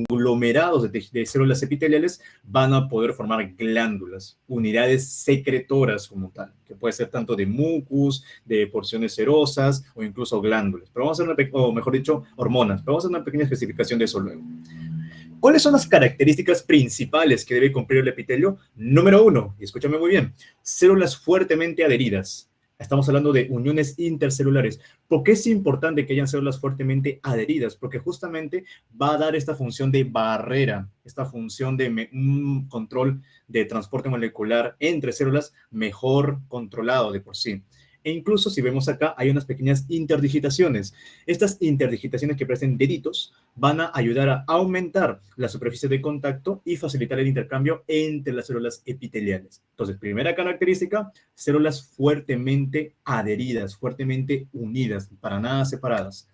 conglomerados de células epiteliales van a poder formar glándulas, unidades secretoras como tal, que puede ser tanto de mucus, de porciones serosas o incluso glándulas. Pero vamos a hacer o mejor dicho, hormonas. Pero vamos a hacer una pequeña especificación de eso luego. ¿Cuáles son las características principales que debe cumplir el epitelio? Número 1, y escúchame muy bien, células fuertemente adheridas. Estamos hablando de uniones intercelulares. ¿Por qué es importante que hayan células fuertemente adheridas? Porque justamente va a dar esta función de barrera, esta función de un control de transporte molecular entre células mejor controlado de por sí. E incluso si vemos acá, hay unas pequeñas interdigitaciones. Estas interdigitaciones que parecen deditos van a ayudar a aumentar la superficie de contacto y facilitar el intercambio entre las células epiteliales. Entonces, primera característica, células fuertemente adheridas, fuertemente unidas, para nada separadas.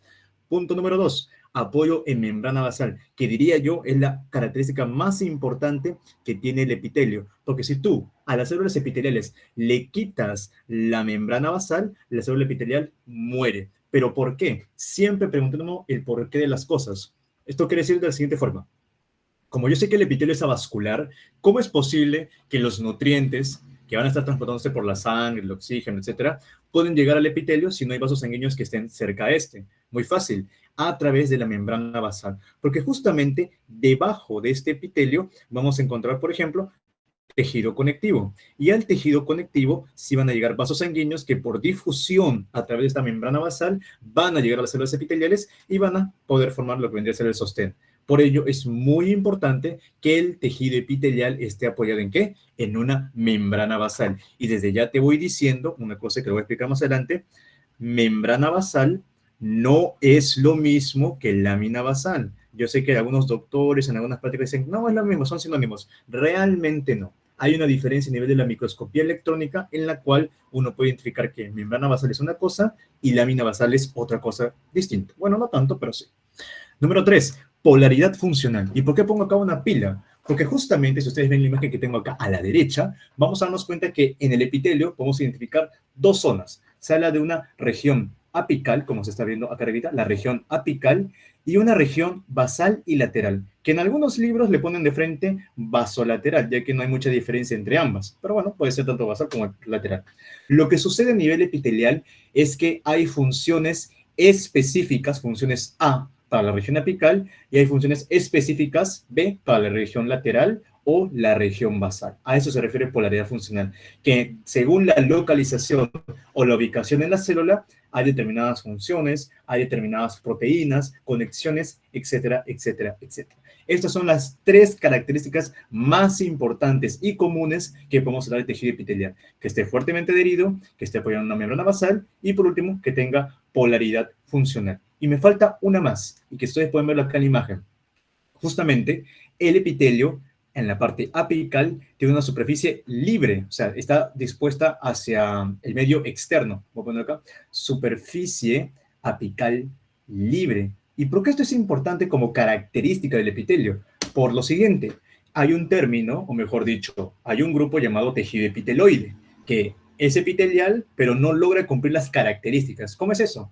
Punto número 2, apoyo en membrana basal, que diría yo es la característica más importante que tiene el epitelio, porque si tú a las células epiteliales le quitas la membrana basal, la célula epitelial muere. ¿Pero por qué? Siempre preguntándonos el porqué de las cosas. Esto quiere decir de la siguiente forma. Como yo sé que el epitelio es avascular, ¿cómo es posible que los nutrientes que van a estar transportándose por la sangre, el oxígeno, etcétera, pueden llegar al epitelio si no hay vasos sanguíneos que estén cerca de este? Muy fácil, a través de la membrana basal, porque justamente debajo de este epitelio vamos a encontrar, por ejemplo, tejido conectivo. Y al tejido conectivo sí van a llegar vasos sanguíneos que por difusión a través de esta membrana basal van a llegar a las células epiteliales y van a poder formar lo que vendría a ser el sostén. Por ello es muy importante que el tejido epitelial esté apoyado ¿en qué? En una membrana basal. Y desde ya te voy diciendo una cosa que lo voy a explicar más adelante. Membrana basal no es lo mismo que lámina basal. Yo sé que algunos doctores en algunas prácticas dicen, no, es lo mismo, son sinónimos. Realmente no. Hay una diferencia a nivel de la microscopía electrónica en la cual uno puede identificar que membrana basal es una cosa y lámina basal es otra cosa distinta. Bueno, no tanto, pero sí. Número 3, polaridad funcional. ¿Y por qué pongo acá una pila? Porque justamente, si ustedes ven la imagen que tengo acá a la derecha, vamos a darnos cuenta que en el epitelio podemos identificar dos zonas. Se habla de una región apical, como se está viendo acá arriba, la región apical, y una región basal y lateral, que en algunos libros le ponen de frente basolateral, ya que no hay mucha diferencia entre ambas. Pero bueno, puede ser tanto basal como lateral. Lo que sucede a nivel epitelial es que hay funciones específicas, funciones A, para la región apical y hay funciones específicas B para la región lateral o la región basal. A eso se refiere polaridad funcional, que según la localización o la ubicación en la célula, hay determinadas funciones, hay determinadas proteínas, conexiones, etcétera, etcétera, etcétera. Estas son las tres características más importantes y comunes que podemos hablar del tejido epitelial. Que esté fuertemente adherido, que esté apoyado en una membrana basal y por último, que tenga polaridad funcional. Y me falta una más, y que ustedes pueden verlo acá en la imagen. Justamente, el epitelio en la parte apical tiene una superficie libre, o sea, está dispuesta hacia el medio externo. Voy a poner acá, superficie apical libre. ¿Y por qué esto es importante como característica del epitelio? Por lo siguiente, hay un término, o mejor dicho, hay un grupo llamado tejido epiteloide, que es epitelial, pero no logra cumplir las características. ¿Cómo es eso?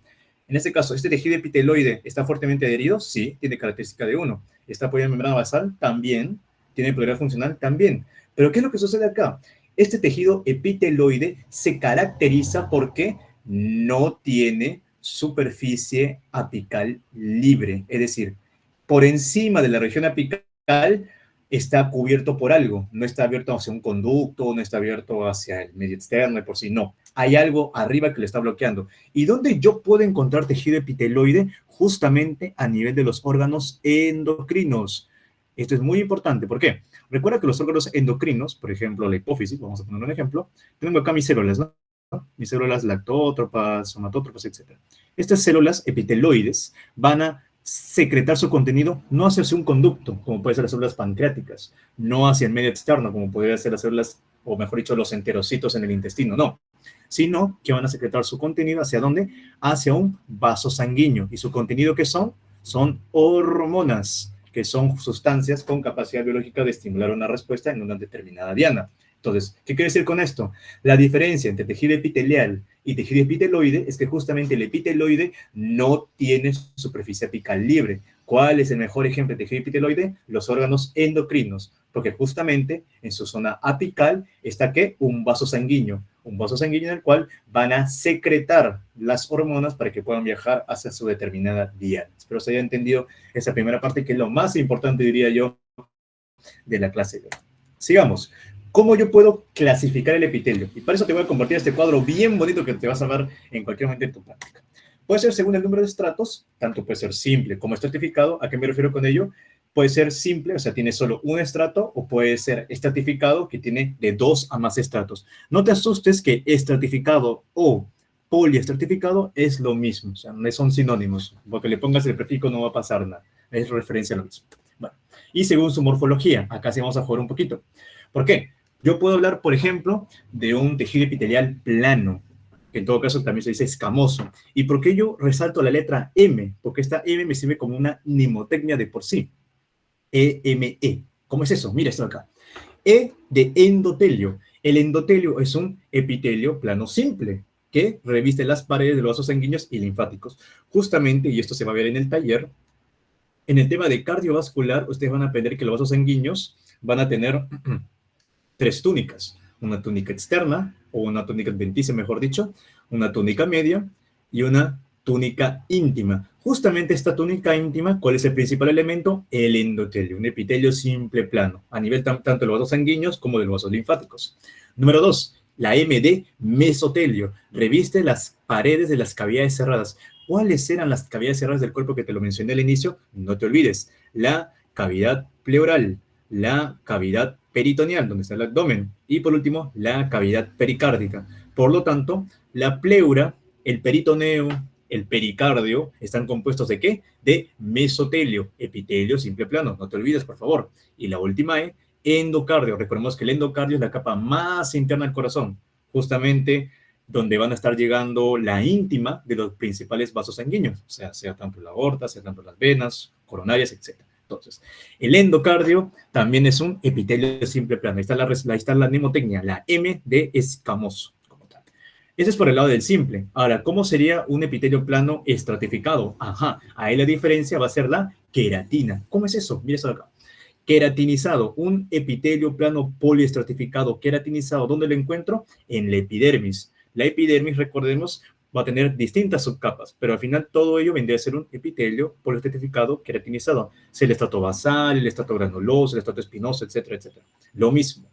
En este caso, ¿este tejido epiteloide está fuertemente adherido? Sí, tiene característica de 1. ¿Está apoyado en membrana basal? También. ¿Tiene polaridad funcional? También. Pero ¿qué es lo que sucede acá? Este tejido epiteloide se caracteriza porque no tiene superficie apical libre. Es decir, por encima de la región apical está cubierto por algo. No está abierto hacia un conducto, no está abierto hacia el medio externo de por sí, no. Hay algo arriba que lo está bloqueando. ¿Y dónde yo puedo encontrar tejido epiteloide? Justamente a nivel de los órganos endocrinos. Esto es muy importante. ¿Por qué? Recuerda que los órganos endocrinos, por ejemplo, la hipófisis, vamos a poner un ejemplo, tengo acá mis células, ¿no? Mis células lactótropas, somatótropas, etc. Estas células epiteloides van a secretar su contenido no hacia un conducto, como pueden ser las células pancreáticas, no hacia el medio externo, como podrían ser las células, o mejor dicho, los enterocitos en el intestino, no, sino que van a secretar su contenido ¿hacia dónde? Hacia un vaso sanguíneo. ¿Y su contenido qué son? Son hormonas, que son sustancias con capacidad biológica de estimular una respuesta en una determinada diana. Entonces, ¿qué quiere decir con esto? La diferencia entre tejido epitelial y tejido epiteloide es que justamente el epiteloide no tiene superficie apical libre. ¿Cuál es el mejor ejemplo de tejido epiteloide? Los órganos endocrinos, porque justamente en su zona apical está ¿qué? Un vaso sanguíneo en el cual van a secretar las hormonas para que puedan viajar hacia su determinada diana. Espero se haya entendido esa primera parte, que es lo más importante, diría yo, de la clase de hoy. Sigamos. ¿Cómo yo puedo clasificar el epitelio? Y para eso te voy a compartir este cuadro bien bonito que te vas a ver en cualquier momento en tu práctica. Puede ser según el número de estratos, tanto puede ser simple como estratificado. ¿A qué me refiero con ello? Puede ser simple, o sea, tiene solo un estrato, o puede ser estratificado, que tiene de 2 a más estratos. No te asustes que estratificado o poliestratificado es lo mismo, o sea, no son sinónimos. Porque le pongas el prefijo no va a pasar nada. Es referencia a lo mismo. Bueno, y según su morfología, acá sí vamos a jugar un poquito. ¿Por qué? Yo puedo hablar, por ejemplo, de un tejido epitelial plano, que en todo caso también se dice escamoso. ¿Y por qué yo resalto la letra M? Porque esta M me sirve como una mnemotecnia de por sí. E-M-E. ¿Cómo es eso? Mira esto acá. E de endotelio. El endotelio es un epitelio plano simple que reviste las paredes de los vasos sanguíneos y linfáticos. Justamente, y esto se va a ver en el taller, en el tema de cardiovascular, ustedes van a aprender que los vasos sanguíneos van a tener 3 túnicas. Una túnica externa, o una túnica adventicia, mejor dicho, una túnica media y una túnica íntima. Justamente esta túnica íntima, ¿cuál es el principal elemento? El endotelio, un epitelio simple plano, a nivel tanto de los vasos sanguíneos como de los vasos linfáticos. Número 2, la M de mesotelio, reviste las paredes de las cavidades cerradas. ¿Cuáles eran las cavidades cerradas del cuerpo que te lo mencioné al inicio? No te olvides, la cavidad pleural, la cavidad peritoneal, donde está el abdomen, y por último, la cavidad pericárdica. Por lo tanto, la pleura, el peritoneo, el pericardio, están compuestos ¿de qué? De mesotelio, epitelio simple plano, no te olvides, por favor. Y la última E, endocardio. Recordemos que el endocardio es la capa más interna del corazón, justamente donde van a estar llegando la íntima de los principales vasos sanguíneos, o sea tanto la aorta, sea tanto las venas, coronarias, etc. Entonces, el endocardio también es un epitelio simple plano. Ahí está la mnemotecnia, la M de escamoso. Ese es por el lado del simple. Ahora, ¿cómo sería un epitelio plano estratificado? Ajá, ahí la diferencia va a ser la queratina. ¿Cómo es eso? Mira eso de acá. Queratinizado, un epitelio plano poliestratificado queratinizado. ¿Dónde lo encuentro? En la epidermis. La epidermis, recordemos, va a tener distintas subcapas, pero al final todo ello vendría a ser un epitelio poliestratificado queratinizado. Es el estrato basal, el estrato granuloso, el estrato espinoso, etcétera, etcétera. Lo mismo.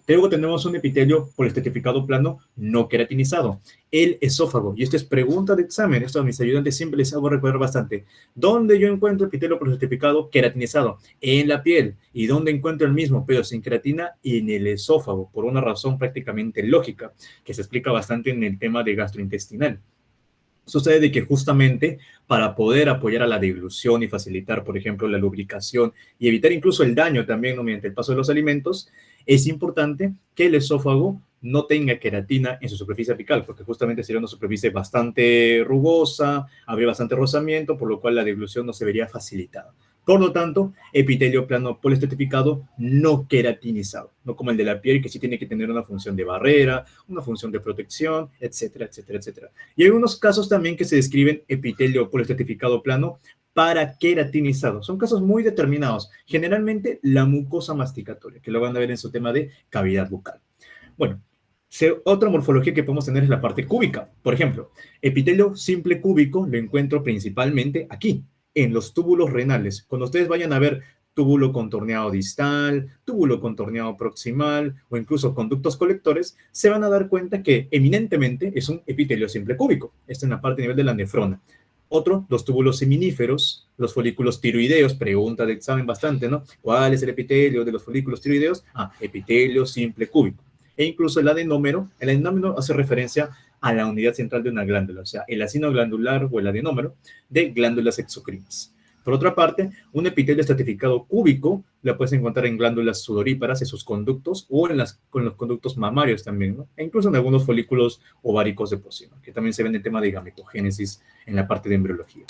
Luego tenemos un epitelio poliestratificado plano no queratinizado, el esófago. Y esto es pregunta de examen. Esto a mis ayudantes siempre les hago recordar bastante. ¿Dónde yo encuentro epitelio poliestratificado queratinizado? En la piel. ¿Y dónde encuentro el mismo, pero sin queratina? En el esófago, por una razón prácticamente lógica, que se explica bastante en el tema de gastrointestinal. Sucede de que justamente para poder apoyar a la deglución y facilitar, por ejemplo, la lubricación y evitar incluso el daño también, ¿no?, mediante el paso de los alimentos, es importante que el esófago no tenga queratina en su superficie apical, porque justamente sería una superficie bastante rugosa, habría bastante rozamiento, por lo cual la deglución no se vería facilitada. Por lo tanto, epitelio plano poliestratificado no queratinizado, no como el de la piel, que sí tiene que tener una función de barrera, una función de protección, etcétera, etcétera, etcétera. Y hay unos casos también que se describen epitelio poliestratificado plano paraqueratinizado. Son casos muy determinados. Generalmente la mucosa masticatoria, que lo van a ver en su tema de cavidad bucal. Bueno, otra morfología que podemos tener es la parte cúbica. Por ejemplo, epitelio simple cúbico lo encuentro principalmente aquí, en los túbulos renales. Cuando ustedes vayan a ver túbulo contorneado distal, túbulo contorneado proximal o incluso conductos colectores, se van a dar cuenta que eminentemente es un epitelio simple cúbico. Esto en la parte a nivel de la nefrona. Otro, los túbulos seminíferos, los folículos tiroideos, pregunta de examen bastante, ¿no? ¿Cuál es el epitelio de los folículos tiroideos? Epitelio simple cúbico. E incluso el adenómero hace referencia a la unidad central de una glándula, o sea, el acino glandular o el adenómero de glándulas exocrinas. Por otra parte, un epitelio estratificado cúbico la puedes encontrar en glándulas sudoríparas, en sus conductos, o con los conductos mamarios también, ¿no? E incluso en algunos folículos ováricos de porcino, que también se ven en el tema de gametogénesis en la parte de embriología.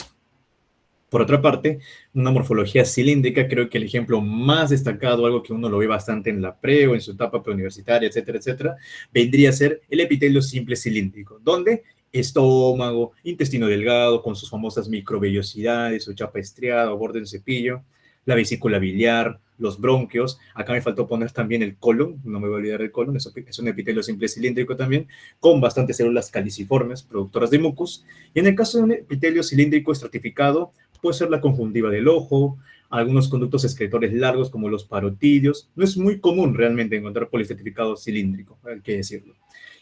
Por otra parte, una morfología cilíndrica, creo que el ejemplo más destacado, algo que uno lo ve bastante en la pre o en su etapa preuniversitaria, etcétera, etcétera, vendría a ser el epitelio simple cilíndrico, donde estómago, intestino delgado con sus famosas microvellosidades, su chapa estriada o borde de cepillo, la vesícula biliar, los bronquios. Acá me faltó poner también el colon, no me voy a olvidar del colon, es un epitelio simple cilíndrico también, con bastantes células caliciformes, productoras de mucus. Y en el caso de un epitelio cilíndrico estratificado, puede ser la conjuntiva del ojo, algunos conductos excretores largos como los parotidios. No es muy común realmente encontrar poliestratificado cilíndrico, hay que decirlo.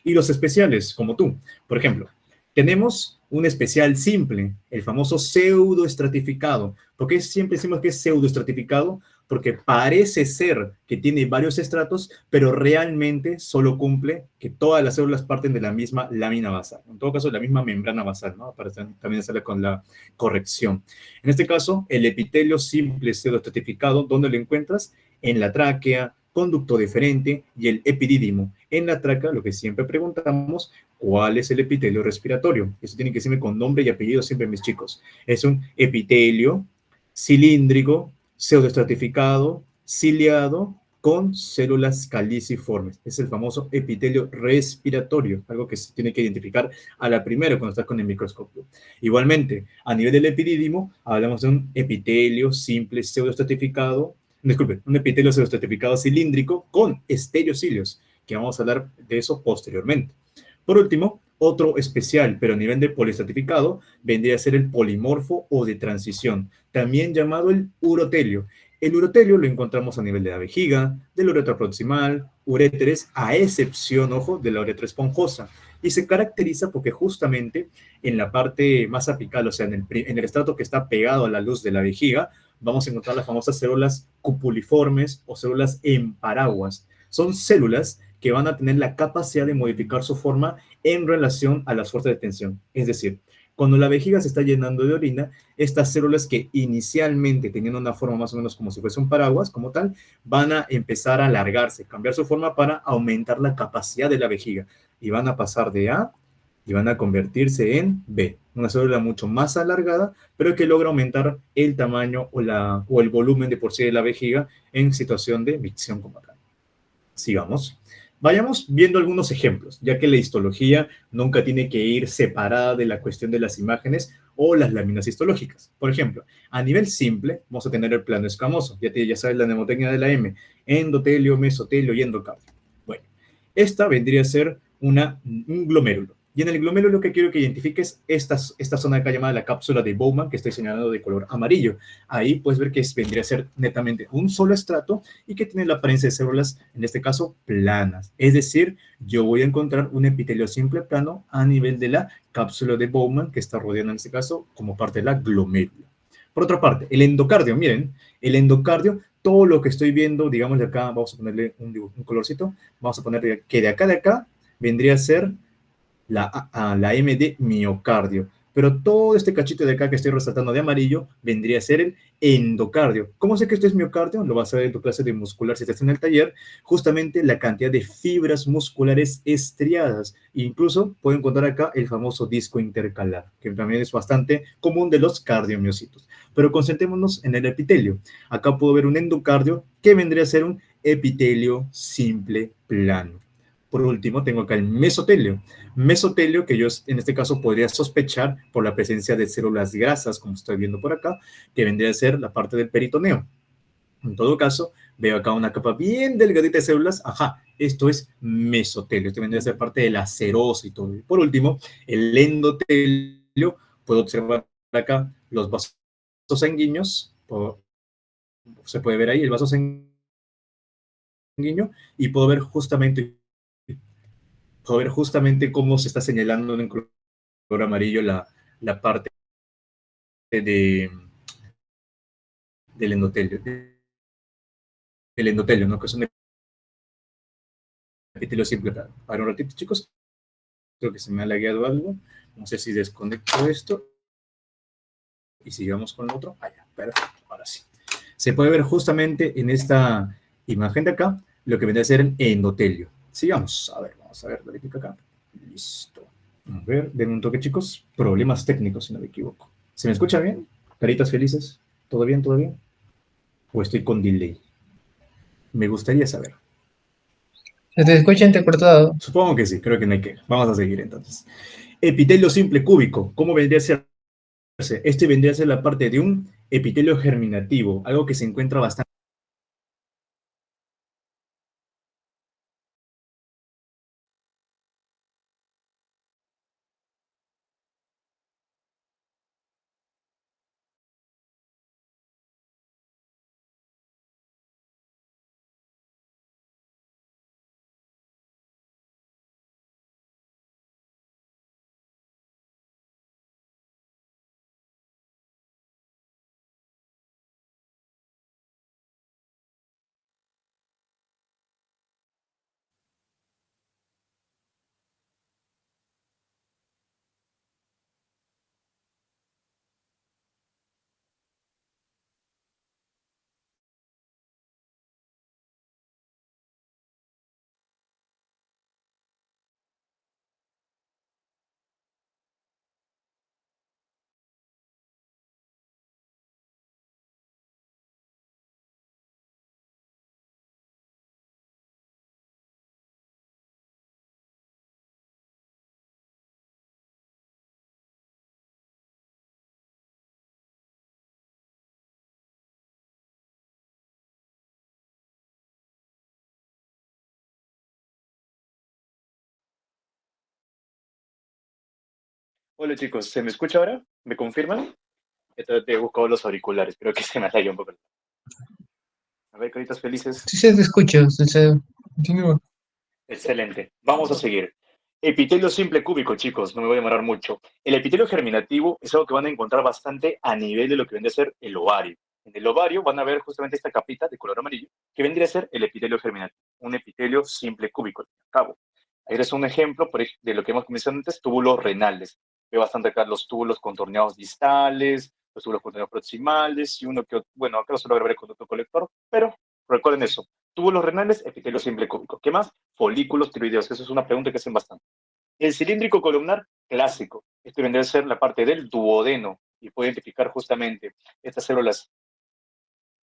Y los especiales, como tú. Por ejemplo, tenemos un especial simple, el famoso pseudoestratificado. ¿Por qué siempre decimos que es pseudoestratificado? Porque parece ser que tiene varios estratos, pero realmente solo cumple que todas las células parten de la misma lámina basal. En todo caso, la misma membrana basal, ¿no? Para también hacerle con la corrección. En este caso, el epitelio simple pseudoestratificado, ¿dónde lo encuentras? En la tráquea, conducto deferente y el epidídimo. En la tráquea, lo que siempre preguntamos, ¿cuál es el epitelio respiratorio? Eso tiene que decirme con nombre y apellido siempre, mis chicos. Es un epitelio cilíndrico, pseudoestratificado, ciliado, con células caliciformes. Es el famoso epitelio respiratorio, algo que se tiene que identificar a la primera cuando estás con el microscopio. Igualmente, a nivel del epidídimo, hablamos de un epitelio simple pseudoestratificado, disculpe, un epitelio pseudoestratificado cilíndrico con estereocilios, que vamos a hablar de eso posteriormente. Por último, otro especial, pero a nivel de poliestratificado, vendría a ser el polimorfo o de transición, también llamado el urotelio. El urotelio lo encontramos a nivel de la vejiga, de la uretra proximal, uréteres, a excepción, ojo, de la uretra esponjosa. Y se caracteriza porque justamente en la parte más apical, o sea, en el estrato que está pegado a la luz de la vejiga, vamos a encontrar las famosas células cupuliformes o células en paraguas. Son células que van a tener la capacidad de modificar su forma en relación a las fuerzas de tensión. Es decir, cuando la vejiga se está llenando de orina, estas células que inicialmente tenían una forma más o menos como si fuese un paraguas, como tal, van a empezar a alargarse, cambiar su forma para aumentar la capacidad de la vejiga. Y van a pasar de A y van a convertirse en B, una célula mucho más alargada, pero que logra aumentar el tamaño o el volumen de por sí de la vejiga en situación de micción como tal. Sigamos. Vayamos viendo algunos ejemplos, ya que la histología nunca tiene que ir separada de la cuestión de las imágenes o las láminas histológicas. Por ejemplo, a nivel simple, vamos a tener el plano escamoso. Ya sabes la mnemotecnia de la M. Endotelio, mesotelio y endocardio. Bueno, esta vendría a ser un glomérulo. Y en el glomérulo lo que quiero que identifiques esta zona acá llamada la cápsula de Bowman, que estoy señalando de color amarillo. Ahí puedes ver que vendría a ser netamente un solo estrato y que tiene la apariencia de células, en este caso, planas. Es decir, yo voy a encontrar un epitelio simple plano a nivel de la cápsula de Bowman, que está rodeando en este caso como parte de la glomérulo. Por otra parte, el endocardio, miren, el endocardio, todo lo que estoy viendo, digamos de acá, vamos a ponerle un colorcito, vamos a poner que de acá vendría a ser la M de miocardio. Pero todo este cachito de acá que estoy resaltando de amarillo vendría a ser el endocardio. ¿Cómo sé que esto es miocardio? Lo vas a ver en tu clase de muscular si estás en el taller. Justamente la cantidad de fibras musculares estriadas. Incluso puedo encontrar acá el famoso disco intercalar, que también es bastante común de los cardiomiocitos. Pero concentrémonos en el epitelio. Acá puedo ver un endocardio que vendría a ser un epitelio simple plano. Por último, tengo acá el mesotelio. Mesotelio, que yo en este caso podría sospechar por la presencia de células grasas, como estoy viendo por acá, que vendría a ser la parte del peritoneo. En todo caso, veo acá una capa bien delgadita de células. Ajá, esto es mesotelio. Esto vendría a ser parte de la serosa y todo. Y por último, el endotelio. Puedo observar acá los vasos sanguíneos. Se puede ver ahí el vaso sanguíneo. Y puedo ver justamente cómo se está señalando en color amarillo la parte de, del endotelio, ¿no? Que es un epitelio simple. Para un ratito, chicos, creo que se me ha lagueado algo. No sé si desconecto esto y sigamos con el otro. Ah, ya, perfecto, ahora sí. Se puede ver justamente en esta imagen de acá lo que vendría a ser el endotelio. Sigamos, a ver, vamos a ver, verifica acá. Listo. A ver, denme un toque, chicos. Problemas técnicos, si no me equivoco. ¿Se me escucha bien? Caritas felices. ¿Todo bien, todo bien? ¿O estoy con delay? Me gustaría saber. Se te escucha entrecortado. Supongo que sí, creo que no hay que. Vamos a seguir entonces. Epitelio simple cúbico, ¿cómo vendría a ser? Este vendría a ser la parte de un epitelio germinativo, algo que se encuentra bastante. Hola chicos, ¿se me escucha ahora? ¿Me confirman? He buscado los auriculares, creo que se me ha un poco. A ver, caritas felices. Sí, se te escucha, continúa. Excelente. Vamos a seguir. Epitelio simple cúbico, chicos, no me voy a demorar mucho. El epitelio germinativo es algo que van a encontrar bastante a nivel de lo que vendría a ser el ovario. En el ovario van a ver justamente esta capita de color amarillo, que vendría a ser el epitelio germinativo, un epitelio simple cúbico, al fin y al cabo. Ahí es un ejemplo de lo que hemos mencionado antes, túbulos renales. Ve bastante acá los túbulos contorneados distales, los túbulos contorneados proximales, y uno que, bueno, acá solo grabaré con otro colector, pero recuerden eso. Túbulos renales, epitelio simple cúbico. ¿Qué más? Folículos tiroideos. Eso es una pregunta que hacen bastante. El cilíndrico columnar clásico. Este vendría a ser la parte del duodeno y puede identificar justamente estas células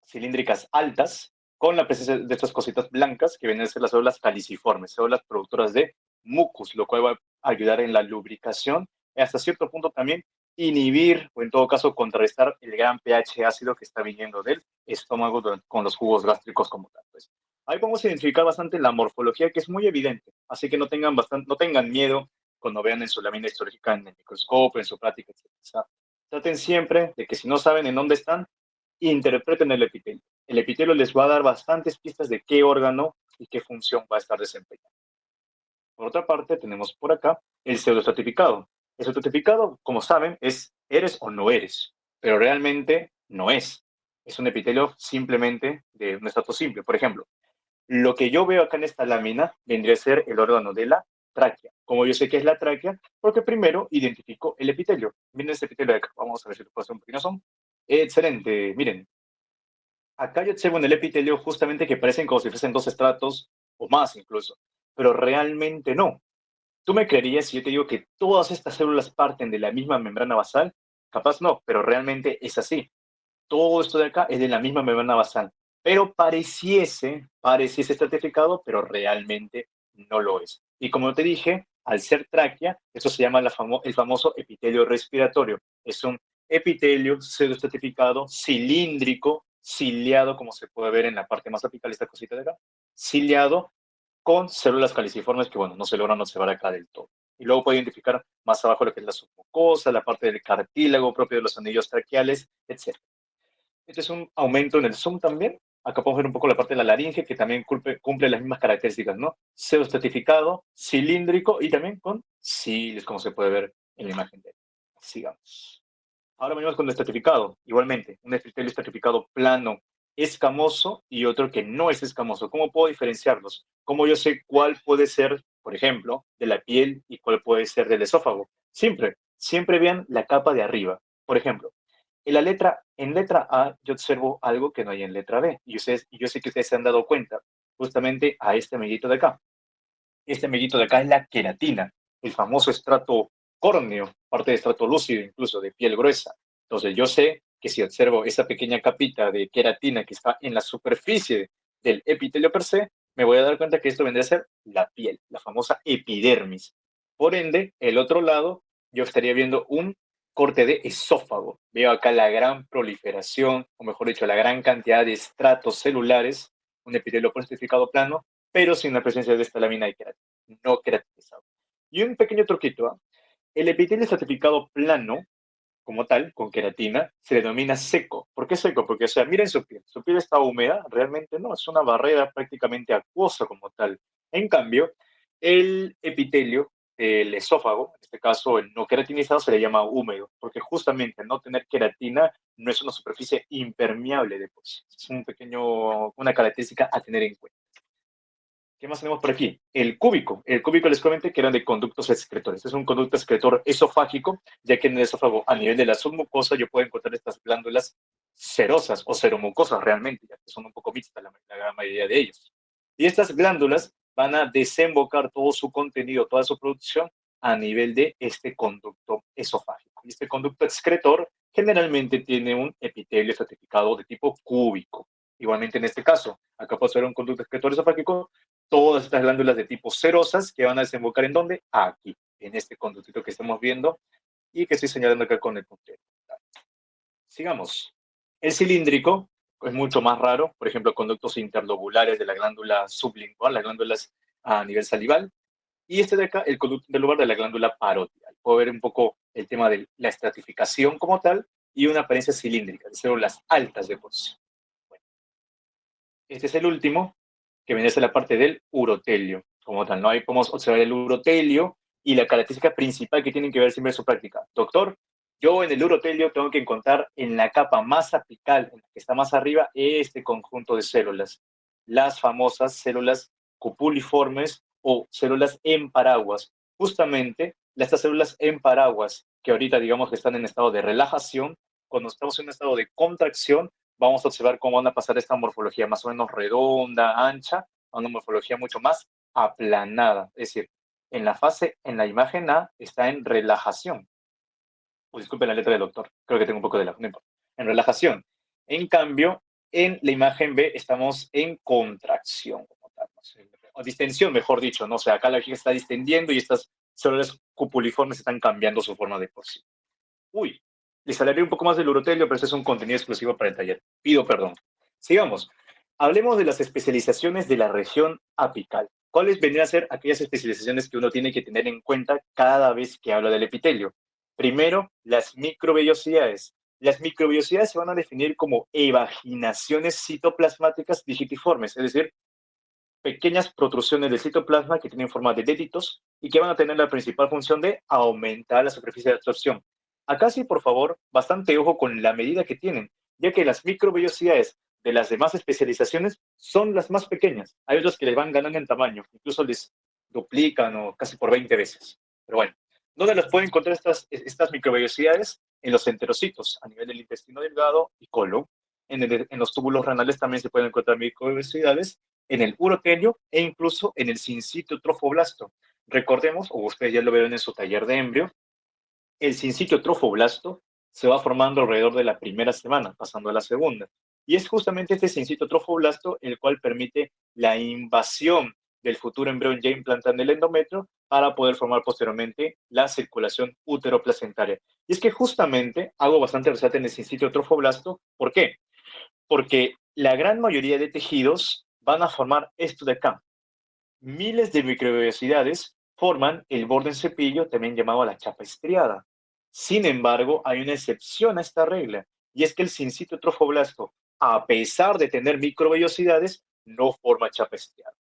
cilíndricas altas con la presencia de estas cositas blancas que vienen a ser las células caliciformes, células productoras de mucus, lo cual va a ayudar en la lubricación y hasta cierto punto también inhibir o en todo caso contrarrestar el gran pH ácido que está viniendo del estómago con los jugos gástricos como tal. Pues, ahí podemos identificar bastante la morfología que es muy evidente, así que no tengan miedo cuando vean en su lámina histológica en el microscopio, en su práctica, etc. O sea, traten siempre de que si no saben en dónde están, interpreten el epitelio. El epitelio les va a dar bastantes pistas de qué órgano y qué función va a estar desempeñando. Por otra parte, tenemos por acá el pseudoestratificado. El pseudoestratificado, como saben, es eres o no eres, pero realmente no es. Es un epitelio simplemente de un estrato simple. Por ejemplo, lo que yo veo acá en esta lámina vendría a ser el órgano de la tráquea. Como yo sé que es la tráquea, porque primero identifico el epitelio. Miren este epitelio de acá. Vamos a ver si lo puedo hacer un pequeño zoom. Excelente. Miren, acá yo observo en el epitelio justamente que parecen como si fuesen dos estratos o más incluso, pero realmente no. ¿Tú me creerías si yo te digo que todas estas células parten de la misma membrana basal? Capaz no, pero realmente es así. Todo esto de acá es de la misma membrana basal, pero pareciese estratificado, pero realmente no lo es. Y como te dije, al ser tráquea, eso se llama el famoso epitelio respiratorio. Es un epitelio pseudoestratificado, cilíndrico, ciliado, como se puede ver en la parte más apical, esta cosita de acá, ciliado con células caliciformes que, bueno, no se logran observar acá del todo. Y luego puede identificar más abajo lo que es la submucosa, la parte del cartílago propio de los anillos traqueales, etc. Este es un aumento en el zoom también. Acá podemos ver un poco la parte de la laringe, que también cumple las mismas características, ¿no? Pseudoestratificado, cilíndrico y también con cilios, como se puede ver en la imagen de él. Sigamos. Ahora venimos con el estratificado. Igualmente, un epitelio estratificado plano, escamoso y otro que no es escamoso. ¿Cómo puedo diferenciarlos? ¿Cómo yo sé cuál puede ser, por ejemplo, de la piel y cuál puede ser del esófago? Siempre vean la capa de arriba. Por ejemplo, en letra A yo observo algo que no hay en letra B. Y yo sé que ustedes se han dado cuenta justamente a este amiguito de acá. Este amiguito de acá es la queratina, el famoso estrato córneo, parte de estrato lúcido incluso, de piel gruesa. Entonces yo sé que si observo esa pequeña capita de queratina que está en la superficie del epitelio per se, me voy a dar cuenta que esto vendría a ser la piel, la famosa epidermis. Por ende, el otro lado yo estaría viendo un corte de esófago. Veo acá la gran proliferación, o mejor dicho, la gran cantidad de estratos celulares, un epitelio plastificado plano, pero sin la presencia de esta lámina de queratina, no queratinizado. Y un pequeño truquito, ¿eh? El epitelio estratificado plano, como tal, con queratina, se denomina seco. ¿Por qué seco? Porque, o sea, miren su piel está húmeda, realmente no, es una barrera prácticamente acuosa como tal. En cambio, el epitelio, el esófago, en este caso el no queratinizado, se le llama húmedo, porque justamente no tener queratina no es una superficie impermeable de por sí. Es una característica a tener en cuenta. ¿Qué más tenemos por aquí? El cúbico. El cúbico les comenté que eran de conductos excretores. Es un conducto excretor esofágico, ya que en el esófago, a nivel de la submucosa, yo puedo encontrar estas glándulas serosas o seromucosas realmente, ya que son un poco mixtas la gran mayoría de ellos. Y estas glándulas van a desembocar todo su contenido, toda su producción a nivel de este conducto esofágico. Y este conducto excretor generalmente tiene un epitelio estratificado de tipo cúbico. Igualmente en este caso, acá puedo ver un conducto excretor esofágico, todas estas glándulas de tipo serosas que van a desembocar ¿en dónde? Aquí, en este conductito que estamos viendo y que estoy señalando acá con el puntero. Sigamos. El cilíndrico es mucho más raro, por ejemplo, conductos interlobulares de la glándula sublingual, las glándulas a nivel salival, y este de acá, el conducto interlobular de la glándula parotial. Puedo ver un poco el tema de la estratificación como tal y una apariencia cilíndrica, de células altas de por sí. Bueno, este es el último, que viene a ser la parte del urotelio. Como tal, ¿no? Ahí podemos observar el urotelio y la característica principal que tienen que ver siempre en su práctica. Doctor, yo en el urotelio tengo que encontrar en la capa más apical, en la que está más arriba, este conjunto de células, las famosas células cupuliformes o células en paraguas. Justamente, estas células en paraguas, que ahorita digamos que están en estado de relajación, cuando estamos en un estado de contracción, vamos a observar cómo van a pasar esta morfología más o menos redonda, ancha, a una morfología mucho más aplanada. Es decir, en la imagen A está en relajación. Disculpen la letra del doctor, creo que tengo un poco de la... No importa. En relajación. En cambio, en la imagen B estamos en contracción, como tal, no sé, o distensión, mejor dicho, ¿no? O sea, acá la vejiga está distendiendo y estas células cupuliformes están cambiando su forma de por sí. Uy, les hablaré un poco más del urotelio, pero este es un contenido exclusivo para el taller. Pido perdón. Sigamos. Hablemos de las especializaciones de la región apical. ¿Cuáles vendrían a ser aquellas especializaciones que uno tiene que tener en cuenta cada vez que habla del epitelio? Primero, las microvellosidades. Las microvellosidades se van a definir como evaginaciones citoplasmáticas digitiformes, es decir, pequeñas protrusiones del citoplasma que tienen forma de deditos y que van a tener la principal función de aumentar la superficie de absorción. Acá sí, por favor, bastante ojo con la medida que tienen, ya que las microvellosidades de las demás especializaciones son las más pequeñas. Hay otras que les van ganando en tamaño, incluso les duplican o casi por 20 veces. Pero bueno, ¿dónde las pueden encontrar estas microvellosidades? En los enterocitos, a nivel del intestino delgado y colon. En los túbulos renales también se pueden encontrar microvellosidades, en el urotelio e incluso en el sincitio trofoblasto. Recordemos, o ustedes ya lo vieron en su taller de embrio, el sincitio trofoblasto se va formando alrededor de la primera semana, pasando a la segunda. Y es justamente este sincitio trofoblasto el cual permite la invasión del futuro embrión ya implantado en el endometrio para poder formar posteriormente la circulación uteroplacentaria. Y es que justamente hago bastante resalto en el sincitio trofoblasto. ¿Por qué? Porque la gran mayoría de tejidos van a formar esto de acá. Miles de microvellosidades forman el borde en cepillo, también llamado la chapa estriada. Sin embargo, hay una excepción a esta regla, y es que el sincitio trofoblasto, a pesar de tener microvellosidades, no forma chapa estriada.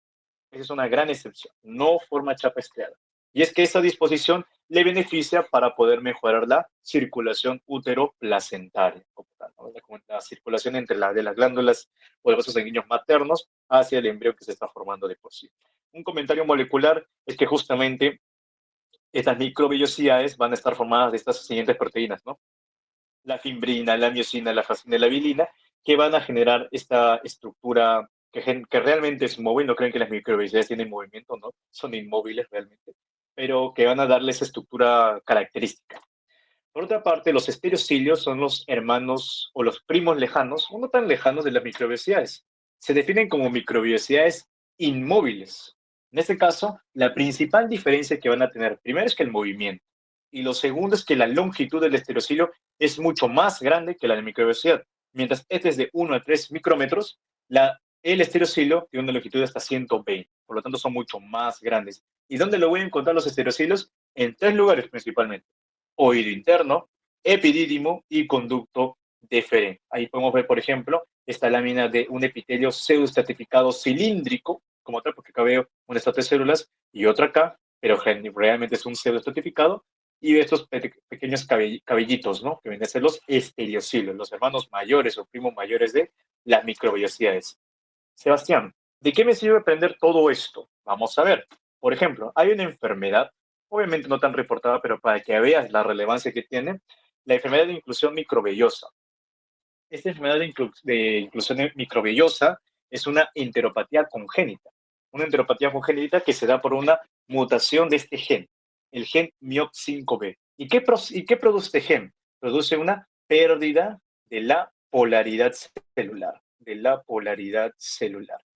Esa es una gran excepción, no forma chapa estriada. Y es que esa disposición le beneficia para poder mejorar la circulación uteroplacentaria, ¿no? La circulación entre de las glándulas o los vasos sanguíneos maternos hacia el embrión que se está formando de por sí. Un comentario molecular es que justamente estas microvellosidades van a estar formadas de estas siguientes proteínas, ¿no? La fimbrina, la miosina, la fascina y la vilina, que van a generar esta estructura que realmente es móvil. No creen que las microvellosidades tienen movimiento, ¿no? Son inmóviles realmente, pero que van a darle esa estructura característica. Por otra parte, los estereocilios son los hermanos o los primos lejanos, o no tan lejanos de las microvellosidades. Se definen como microvellosidades inmóviles. En este caso, la principal diferencia que van a tener, primero es que el movimiento. Y lo segundo es que la longitud del estereocilio es mucho más grande que la de microvellosidad. Mientras este es de 1 a 3 micrómetros, el estereocilio tiene una longitud de hasta 120. Por lo tanto, son mucho más grandes. ¿Y dónde lo voy a encontrar los estereocilios? En 3 lugares principalmente. Oído interno, epidídimo y conducto deferente. Ahí podemos ver, por ejemplo, esta lámina de un epitelio pseudoestratificado cilíndrico, como tal, porque acá veo un estrato de células y otra acá, pero realmente es un pseudoestratificado, y estos pequeños cabellitos, ¿no? Que vienen a ser los estereocilios, los hermanos mayores o primos mayores de las microvellosidades. Sebastián, ¿de qué me sirve aprender todo esto? Vamos a ver. Por ejemplo, hay una enfermedad, obviamente no tan reportada, pero para que veas la relevancia que tiene, la enfermedad de inclusión microvellosa. Esta enfermedad de inclusión microvellosa es una enteropatía congénita. Una enteropatía congénita que se da por una mutación de este gen, el gen MYOP5B. ¿Y qué produce este gen? Produce una pérdida de la polaridad celular.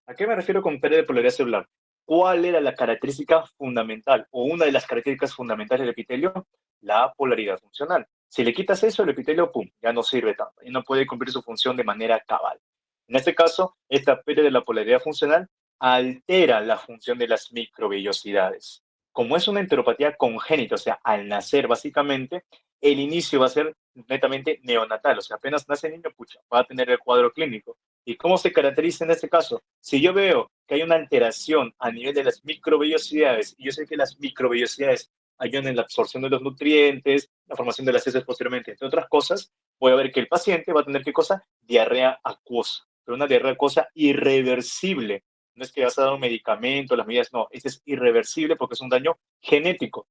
¿A qué me refiero con pérdida de polaridad celular? ¿Cuál era la característica fundamental o una de las características fundamentales del epitelio? La polaridad funcional. Si le quitas eso, el epitelio, ¡pum!, ya no sirve tanto y no puede cumplir su función de manera cabal. En este caso, esta pérdida de la polaridad funcional altera la función de las microvellosidades. Como es una enteropatía congénita, o sea, al nacer básicamente, el inicio va a ser netamente neonatal, o sea, apenas nace el niño, pucha, va a tener el cuadro clínico. ¿Y cómo se caracteriza en este caso? Si yo veo que hay una alteración a nivel de las microvellosidades, y yo sé que las microvellosidades ayudan en la absorción de los nutrientes, la formación de las heces posteriormente, entre otras cosas, voy a ver que el paciente va a tener, ¿qué cosa? Diarrea acuosa, pero una diarrea acuosa irreversible. No es que vas a dar un medicamento, las medidas, no, este es irreversible porque es un daño genético,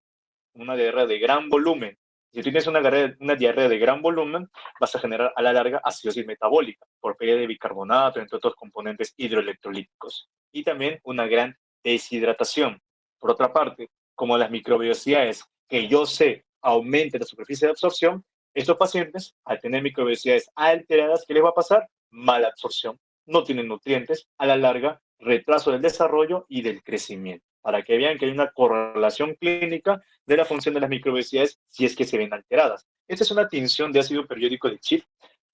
una diarrea de gran volumen. Si tienes una diarrea de gran volumen, vas a generar a la larga acidosis metabólica por pérdida de bicarbonato, entre otros componentes hidroelectrolíticos. Y también una gran deshidratación. Por otra parte, como las microvellosidades que yo sé aumentan la superficie de absorción, estos pacientes, al tener microvellosidades alteradas, ¿qué les va a pasar? Mala absorción, no tienen nutrientes, a la larga, retraso del desarrollo y del crecimiento. Para que vean que hay una correlación clínica de la función de las microvellosidades si es que se ven alteradas. Esta es una tinción de ácido periódico de Schiff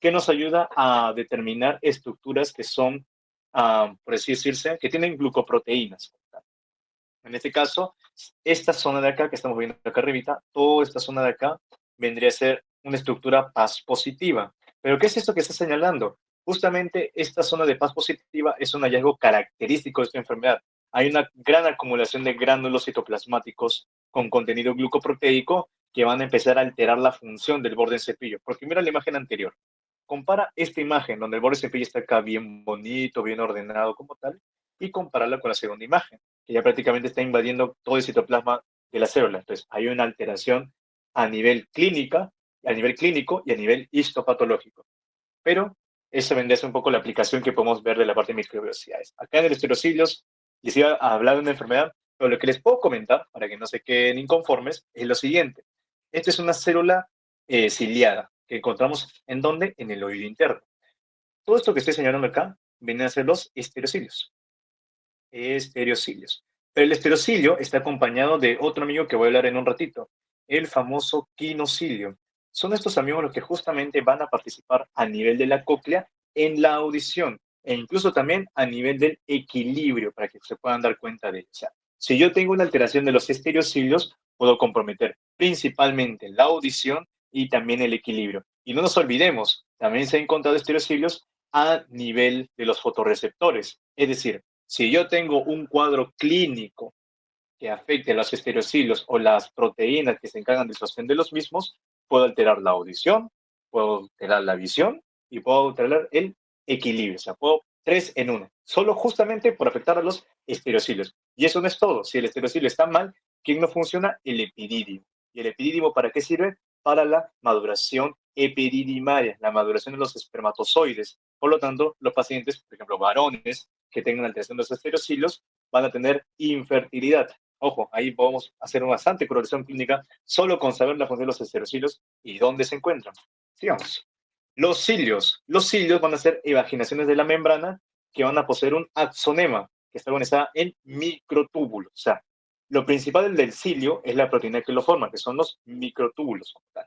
que nos ayuda a determinar estructuras que son, por así decirse, que tienen glucoproteínas. En este caso, esta zona de acá que estamos viendo acá arribita, toda esta zona de acá vendría a ser una estructura paz positiva. ¿Pero qué es esto que está señalando? Justamente esta zona de paz positiva es un hallazgo característico de esta enfermedad. Hay una gran acumulación de gránulos citoplasmáticos con contenido glucoproteico que van a empezar a alterar la función del borde en cepillo. Porque mira la imagen anterior. Compara esta imagen donde el borde de cepillo está acá bien bonito, bien ordenado como tal, y compárala con la segunda imagen, que ya prácticamente está invadiendo todo el citoplasma de la célula. Entonces, hay una alteración a nivel clínico y a nivel histopatológico. Pero esa vendría a ser un poco la aplicación que podemos ver de la parte de microvellosidades. Acá en el estereocilios les iba a hablar de una enfermedad, pero lo que les puedo comentar, para que no se queden inconformes, es lo siguiente. Esta es una célula ciliada que encontramos ¿en dónde? En el oído interno. Todo esto que estoy señalando acá vienen a ser los estereocilios. Pero el estereocilio está acompañado de otro amigo que voy a hablar en un ratito, el famoso quinocilio. Son estos amigos los que justamente van a participar a nivel de la cóclea en la audición e incluso también a nivel del equilibrio para que se puedan dar cuenta de ello. O sea, si yo tengo una alteración de los estereocilios, puedo comprometer principalmente la audición y también el equilibrio. Y no nos olvidemos, también se han encontrado estereocilios a nivel de los fotorreceptores, es decir, si yo tengo un cuadro clínico que afecte a los estereocilios o las proteínas que se encargan del sostén de los mismos, puedo alterar la audición, puedo alterar la visión y puedo alterar el equilibrio. O sea, puedo 3 en 1, solo justamente por afectar a los estereocilios. Y eso no es todo. Si el estereocilio está mal, ¿quién no funciona? El epidídimo. ¿Y el epidídimo para qué sirve? Para la maduración epididimaria, la maduración de los espermatozoides. Por lo tanto, los pacientes, por ejemplo, varones que tengan alteración de los estereocilios, van a tener infertilidad. Ojo, ahí podemos hacer una bastante correlación clínica solo con saber la función de los estereocilios y dónde se encuentran. Sigamos. Los cilios. Los cilios van a ser evaginaciones de la membrana que van a poseer un axonema que está organizada en microtúbulos. O sea, Lo principal del cilio es la proteína que lo forma, que son los microtúbulos como tal.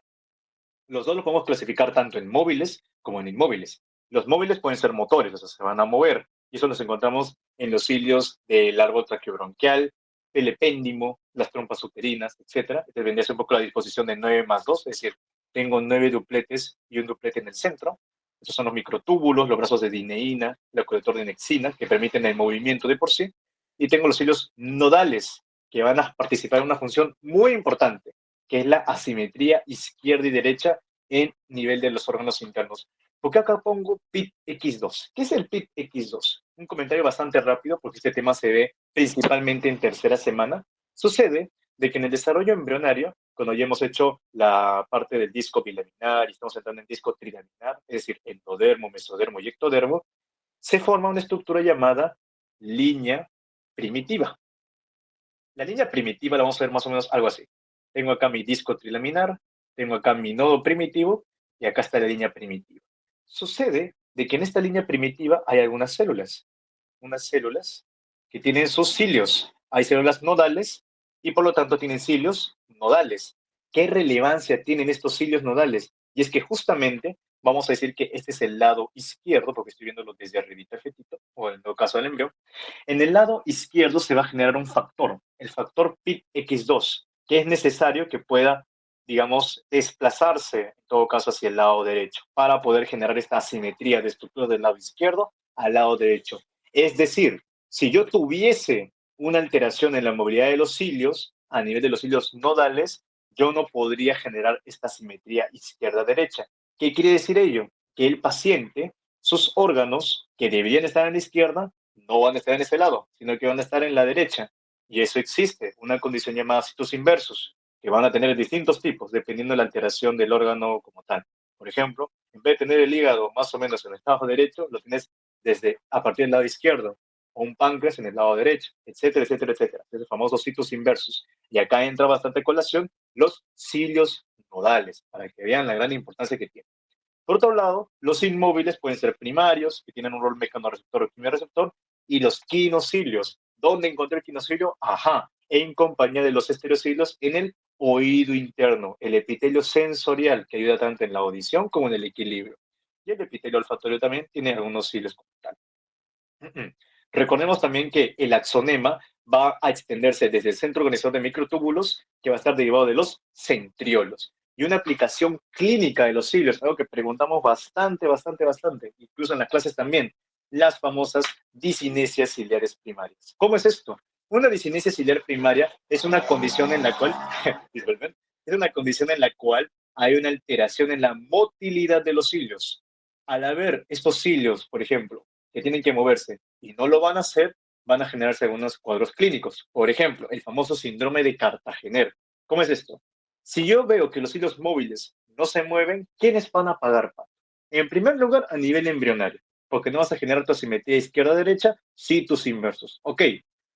Los dos los podemos clasificar tanto en móviles como en inmóviles. Los móviles pueden ser motores, o sea, se van a mover. Y eso los encontramos en los cilios del árbol traqueobronquial, el epéndimo, las trompas uterinas, etc. Este vendría a ser un poco la disposición de 9 más 2, es decir, tengo 9 dupletes y un duplete en el centro. Estos son los microtúbulos, los brazos de dineína, el colector de nexina, que permiten el movimiento de por sí. Y tengo los cilios nodales, que van a participar en una función muy importante, que es la asimetría izquierda y derecha en nivel de los órganos internos. ¿Por qué acá pongo PIT-X2? ¿Qué es el PIT-X2? Un comentario bastante rápido, porque este tema se ve principalmente en tercera semana. Sucede de que en el desarrollo embrionario, cuando ya hemos hecho la parte del disco bilaminar y estamos entrando en disco trilaminar, es decir, endodermo, mesodermo y ectodermo, se forma una estructura llamada línea primitiva. La línea primitiva la vamos a ver más o menos algo así. Tengo acá mi disco trilaminar, tengo acá mi nodo primitivo y acá está la línea primitiva. Sucede de que en esta línea primitiva hay algunas células, unas células que tienen sus cilios. Hay células nodales y por lo tanto tienen cilios nodales. ¿Qué relevancia tienen estos cilios nodales? Y es que justamente vamos a decir que este es el lado izquierdo, porque estoy viéndolo desde arribita el fetito, o en el caso del embrión. En el lado izquierdo se va a generar un factor, el factor PIT-X2, que es necesario que pueda, digamos, desplazarse, en todo caso, hacia el lado derecho, para poder generar esta asimetría de estructuras del lado izquierdo al lado derecho. Es decir, si yo tuviese una alteración en la movilidad de los cilios, a nivel de los cilios nodales, yo no podría generar esta simetría izquierda-derecha. ¿Qué quiere decir ello? Que el paciente, sus órganos que deberían estar en la izquierda, no van a estar en ese lado, sino que van a estar en la derecha. Y eso existe, una condición llamada citos inversos, que van a tener distintos tipos, dependiendo de la alteración del órgano como tal. Por ejemplo, en vez de tener el hígado más o menos en el lado derecho, lo tienes desde a partir del lado izquierdo, o un páncreas en el lado derecho, etcétera, etcétera, etcétera. Los famosos citos inversos. Y acá entra bastante colación los cilios nodales, para que vean la gran importancia que tiene. Por otro lado, los inmóviles pueden ser primarios, que tienen un rol mecanorreceptor o quimiorreceptor, y los quinocilios. ¿Dónde encontré el quinocilio? Ajá, en compañía de los estereocilios en el oído interno, el epitelio sensorial, que ayuda tanto en la audición como en el equilibrio. Y el epitelio olfatorio también tiene algunos cilios como tal. Recordemos también que el axonema va a extenderse desde el centro organizador de microtúbulos, que va a estar derivado de los centriolos. Y una aplicación clínica de los cilios, algo que preguntamos bastante, incluso en las clases también, las famosas disinesias ciliares primarias. ¿Cómo es esto? Una disinesia ciliar primaria es una condición en la cual, disculpen, es una condición en la cual hay una alteración en la motilidad de los cilios. Al haber estos cilios, por ejemplo, que tienen que moverse y no lo van a hacer, van a generarse algunos cuadros clínicos. Por ejemplo, el famoso síndrome de Cartagener. ¿Cómo es esto? Si yo veo que los hilos móviles no se mueven, ¿quiénes van a pagar pato? En primer lugar, a nivel embrionario, porque no vas a generar tu asimetría izquierda-derecha, citos inversos. Ok,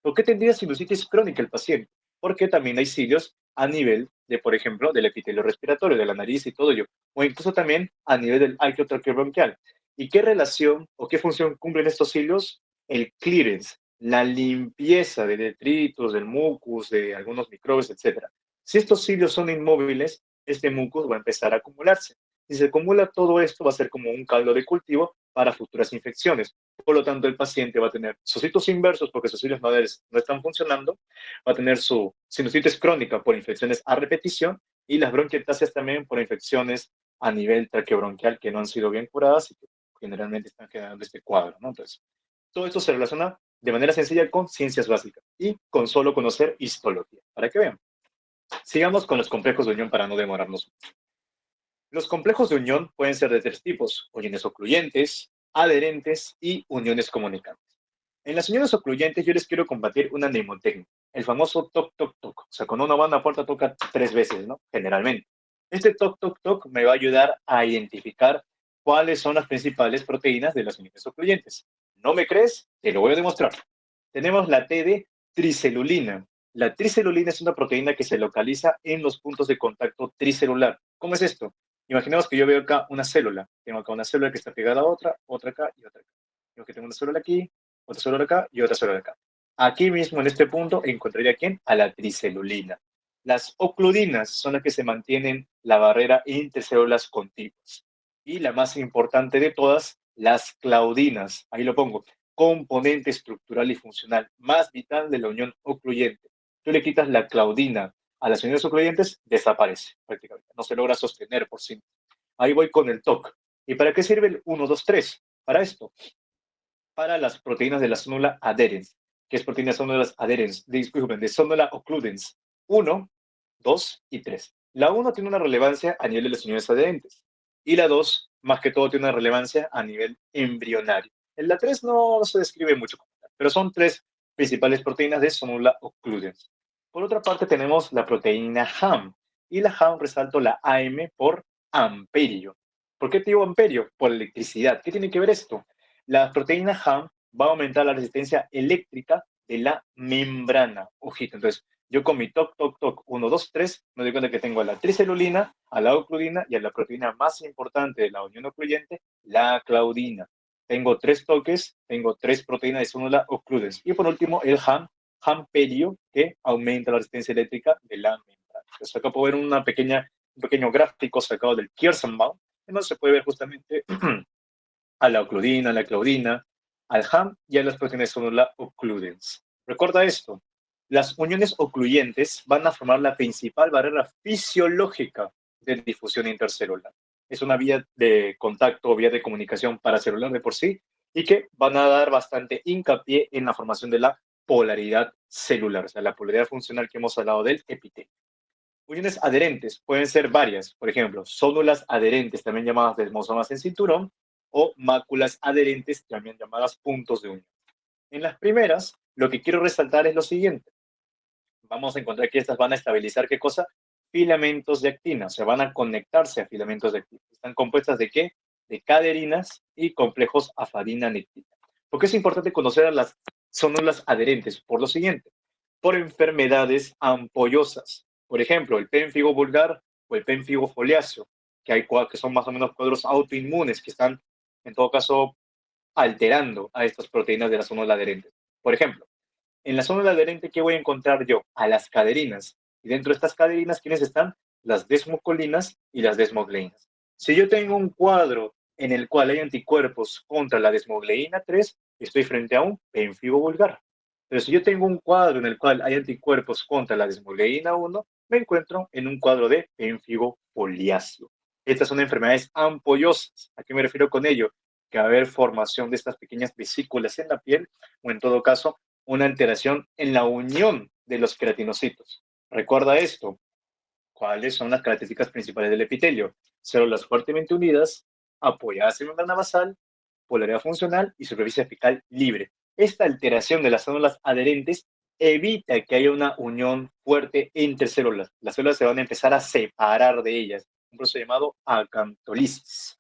¿por qué tendría sinusitis crónica el paciente? Porque también hay cilios a nivel de, por ejemplo, del epitelio respiratorio, de la nariz y todo ello, o incluso también a nivel del arqueo traqueobronquial. ¿Y qué relación o qué función cumplen estos cilios? El clearance, la limpieza de detritos, del mucus, de algunos microbios, etc. Si estos cilios son inmóviles, este mucus va a empezar a acumularse. Si se acumula todo esto, va a ser como un caldo de cultivo para futuras infecciones. Por lo tanto, el paciente va a tener sus citos inversos porque sus cilios nodales no están funcionando, va a tener su sinusitis crónica por infecciones a repetición y las bronquiectasias también por infecciones a nivel traqueobronquial que no han sido bien curadas y que generalmente están generando este cuadro, ¿no? Entonces, todo esto se relaciona de manera sencilla con ciencias básicas y con solo conocer histología, para que vean. Sigamos con los complejos de unión para no demorarnos mucho. Los complejos de unión pueden ser de tres tipos: uniones ocluyentes, adherentes y uniones comunicantes. En las uniones ocluyentes yo les quiero combatir una mnemotecnia, el famoso toc, toc, toc. O sea, cuando uno va a una puerta toca 3 veces, ¿no? Generalmente. Este toc, toc, toc me va a ayudar a identificar cuáles son las principales proteínas de las uniones ocluyentes. ¿No me crees? Te lo voy a demostrar. Tenemos la T de tricelulina. La tricelulina es una proteína que se localiza en los puntos de contacto tricelular. ¿Cómo es esto? Imaginemos que yo veo acá una célula. Tengo acá una célula que está pegada a otra, otra acá y otra acá. Tengo que tengo una célula aquí, otra célula acá y otra célula acá. Aquí mismo en este punto encontraría ¿quién? A la tricelulina. Las ocludinas son las que se mantienen la barrera entre células contiguas. Y la más importante de todas, las claudinas. Ahí lo pongo. Componente estructural y funcional más vital de la unión ocluyente. Tú le quitas la claudina a las uniones ocluyentes, desaparece prácticamente. No se logra sostener por sí. Ahí voy con el TOC. ¿Y para qué sirve el 1, 2, 3? Para esto, para las proteínas de la sonula adherens, que es proteína sonula adherens, disculpen, de sonula occludens 1, 2 y 3. La 1 tiene una relevancia a nivel de las uniones adherentes y la 2, más que todo, tiene una relevancia a nivel embrionario. En la 3 no se describe mucho, pero son tres principales proteínas de sonula occludens. Por otra parte, tenemos la proteína HAM, y la HAM resalto la AM por amperio. ¿Por qué te digo amperio? Por electricidad. ¿Qué tiene que ver esto? La proteína HAM va a aumentar la resistencia eléctrica de la membrana. Ojito, entonces, yo con mi TOC, TOC, TOC, 1, 2, 3, me doy cuenta que tengo a la tricelulina, a la ocludina y a la proteína más importante de la unión ocluyente, la claudina. Tengo tres toques, tengo tres proteínas de sonula occludens. Y por último, el HAM, hamperio, que aumenta la resistencia eléctrica de la membrana. Entonces, acá puedo ver un pequeño gráfico sacado del Kirschenbaum, en donde se puede ver justamente a la ocludina, a la claudina, al HAM y a las proteínas sonula occludens. Recuerda esto, las uniones ocluyentes van a formar la principal barrera fisiológica de difusión intercelular. Es una vía de contacto o vía de comunicación paracelular de por sí y que van a dar bastante hincapié en la formación de la polaridad celular, o sea, la polaridad funcional que hemos hablado del epitelio. Uniones adherentes pueden ser varias, por ejemplo, células adherentes, también llamadas desmosomas en cinturón, o máculas adherentes, también llamadas puntos de unión. En las primeras, lo que quiero resaltar es lo siguiente. Vamos a encontrar que estas van a estabilizar, ¿qué cosa? Filamentos de actina, o sea, van a conectarse a filamentos de actina. ¿Están compuestas de qué? De caderinas y complejos afarina-nectina. ¿Por qué es importante conocer a las células adherentes? Por lo siguiente, por enfermedades ampollosas. Por ejemplo, el pénfigo vulgar o el pénfigo foliáceo, que son más o menos cuadros autoinmunes que están, en todo caso, alterando a estas proteínas de la célula adherente. Por ejemplo, en la célula adherente, ¿qué voy a encontrar yo? A las caderinas. Y dentro de estas caderinas, ¿quiénes están? Las desmocolinas y las desmogleínas. Si yo tengo un cuadro en el cual hay anticuerpos contra la desmogleína 3, estoy frente a un pénfigo vulgar. Pero si yo tengo un cuadro en el cual hay anticuerpos contra la desmogleína 1, me encuentro en un cuadro de pénfigo foliáceo. Estas son enfermedades ampollosas. ¿A qué me refiero con ello? Que va a haber formación de estas pequeñas vesículas en la piel, o en todo caso, una alteración en la unión de los queratinocitos. Recuerda esto. ¿Cuáles son las características principales del epitelio? Células fuertemente unidas, apoyadas en membrana basal, polaridad funcional y superficie apical libre. Esta alteración de las células adherentes evita que haya una unión fuerte entre células. Las células se van a empezar a separar de ellas, un proceso llamado acantolisis.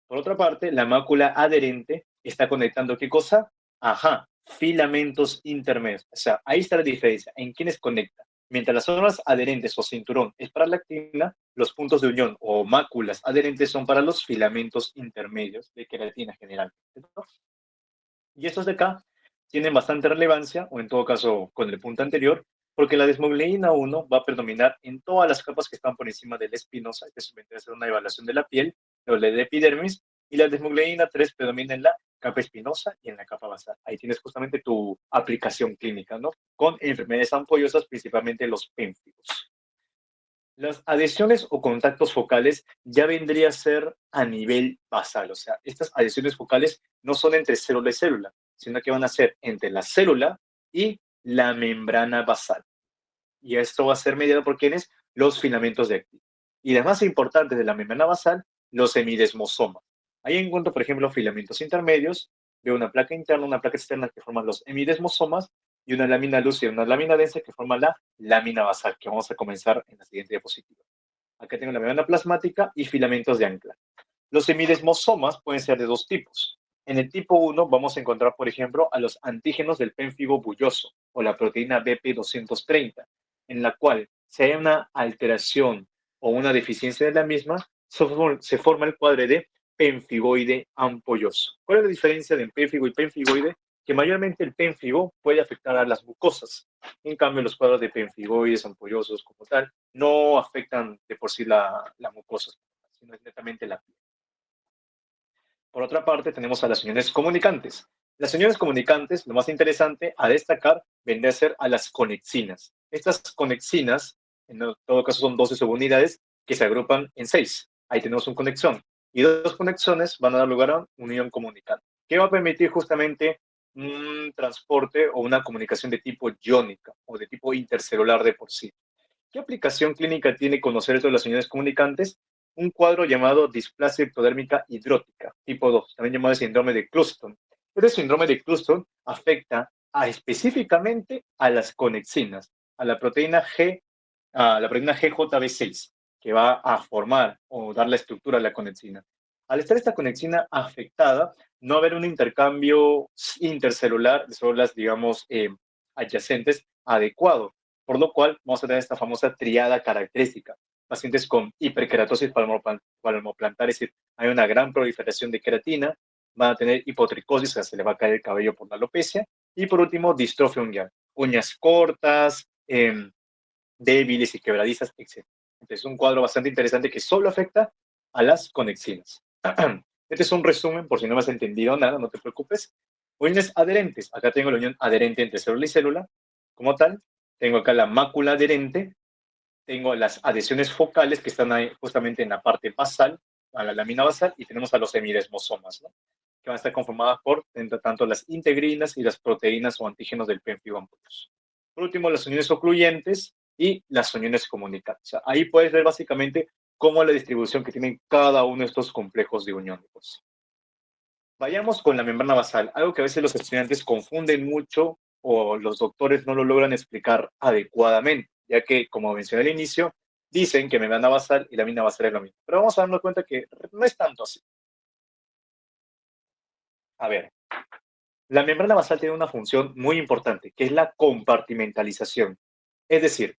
Por otra parte, la mácula adherente está conectando ¿qué cosa? Ajá, filamentos intermedios. O sea, ahí está la diferencia. ¿En quiénes conecta? Mientras las zonas adherentes o cinturón es para la actina, los puntos de unión o máculas adherentes son para los filamentos intermedios de queratina general. Y estos de acá tienen bastante relevancia, o en todo caso con el punto anterior, porque la desmogleína 1 va a predominar en todas las capas que están por encima de la espinosa, que vendría a ser una evaluación de la piel, o la de epidermis, y la desmogleína 3 predomina en la capa espinosa y en la capa basal. Ahí tienes justamente tu aplicación clínica, ¿no? Con enfermedades ampollosas, principalmente los pénfigos. Las adhesiones o contactos focales ya vendría a ser a nivel basal, o sea, estas adhesiones focales no son entre célula y célula, sino que van a ser entre la célula y la membrana basal. Y esto va a ser mediado por quienes? Los filamentos de actina. Y las más importantes de la membrana basal, los hemidesmosomas. Ahí encuentro, por ejemplo, filamentos intermedios, veo una placa interna, una placa externa que forman los hemidesmosomas, y una lámina lúcida, una lámina densa que forma la lámina basal, que vamos a comenzar en la siguiente diapositiva. Acá tengo la membrana plasmática y filamentos de ancla. Los hemidesmosomas pueden ser de dos tipos. En el tipo 1 vamos a encontrar, por ejemplo, a los antígenos del pénfigo bulloso o la proteína BP230, en la cual si hay una alteración o una deficiencia de la misma, se forma el cuadro de pénfigoide ampolloso. ¿Cuál es la diferencia de pénfigo y pénfigoide? que mayormente el pénfigo puede afectar a las mucosas. En cambio, los cuadros de pemfigoides ampollosos como tal no afectan de por sí la mucosa, sino es netamente la piel. Por otra parte, tenemos a las uniones comunicantes. Las uniones comunicantes, lo más interesante a destacar, vendría a ser a las conexinas. Estas conexinas, en todo caso, son 12 subunidades que se agrupan en 6. Ahí tenemos una conexión. Y 2 conexiones van a dar lugar a una unión comunicante, que va a permitir justamente un transporte o una comunicación de tipo iónica o de tipo intercelular de por sí. ¿Qué aplicación clínica tiene conocer esto de las uniones comunicantes? Un cuadro llamado displasia ectodérmica hidrótica, tipo 2, también llamado síndrome de Cluston. Este síndrome de Cluston afecta específicamente a las conexinas, a la proteína GJB6, que va a formar o dar la estructura a la conexina. Al estar esta conexina afectada, no va a haber un intercambio intercelular de células, digamos, adyacentes adecuado, por lo cual vamos a tener esta famosa triada característica. Pacientes con hiperkeratosis palmoplantar, es decir, hay una gran proliferación de queratina, van a tener hipotricosis, o sea, se les va a caer el cabello por la alopecia, y por último, distrofia ungueal, uñas cortas, débiles y quebradizas, etc. Entonces, es un cuadro bastante interesante que solo afecta a las conexinas. Este es un resumen, por si no me has entendido nada, no te preocupes. Uniones adherentes. Acá tengo la unión adherente entre célula y célula, como tal. Tengo acá la mácula adherente. Tengo las adhesiones focales que están ahí justamente en la parte basal, a la lámina basal, y tenemos a los semidesmosomas, ¿no? Que van a estar conformadas por tanto las integrinas y las proteínas o antígenos del pénfigo ampulloso. Por último, las uniones ocluyentes y las uniones comunicantes. O sea, ahí puedes ver básicamente cómo es la distribución que tienen cada uno de estos complejos de unión. Pues. Vayamos con la membrana basal, algo que a veces los estudiantes confunden mucho o los doctores no lo logran explicar adecuadamente, ya que, como mencioné al inicio, dicen que membrana basal y lámina basal es lo mismo. Pero vamos a darnos cuenta que no es tanto así. A ver, la membrana basal tiene una función muy importante, que es la compartimentalización. Es decir,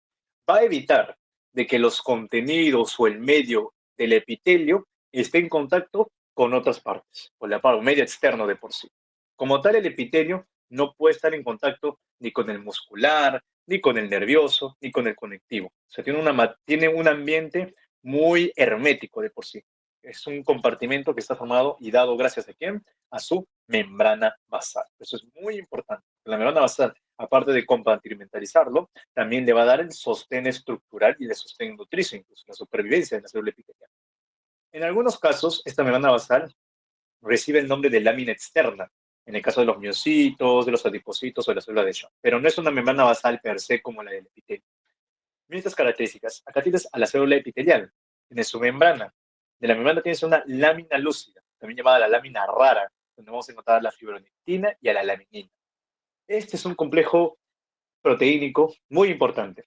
va a evitar de que los contenidos o el medio del epitelio esté en contacto con otras partes, o la parte medio externo de por sí. Como tal, el epitelio no puede estar en contacto ni con el muscular, ni con el nervioso, ni con el conectivo. O sea, tiene un ambiente muy hermético de por sí. Es un compartimento que está formado y dado gracias a quién? A su membrana basal. Eso es muy importante. La membrana basal, aparte de compartimentalizarlo, también le va a dar el sostén estructural y el sostén nutricio, incluso la supervivencia de la célula epitelial. En algunos casos, esta membrana basal recibe el nombre de lámina externa, en el caso de los miocitos, de los adipocitos o de la célula de Schwann, pero no es una membrana basal per se como la del epitelio. Mira estas características. Acá tienes a la célula epitelial, tienes su membrana. De la membrana tienes una lámina lúcida, también llamada la lámina rara, donde vamos a encontrar la fibronectina y a la laminina. Este es un complejo proteínico muy importante,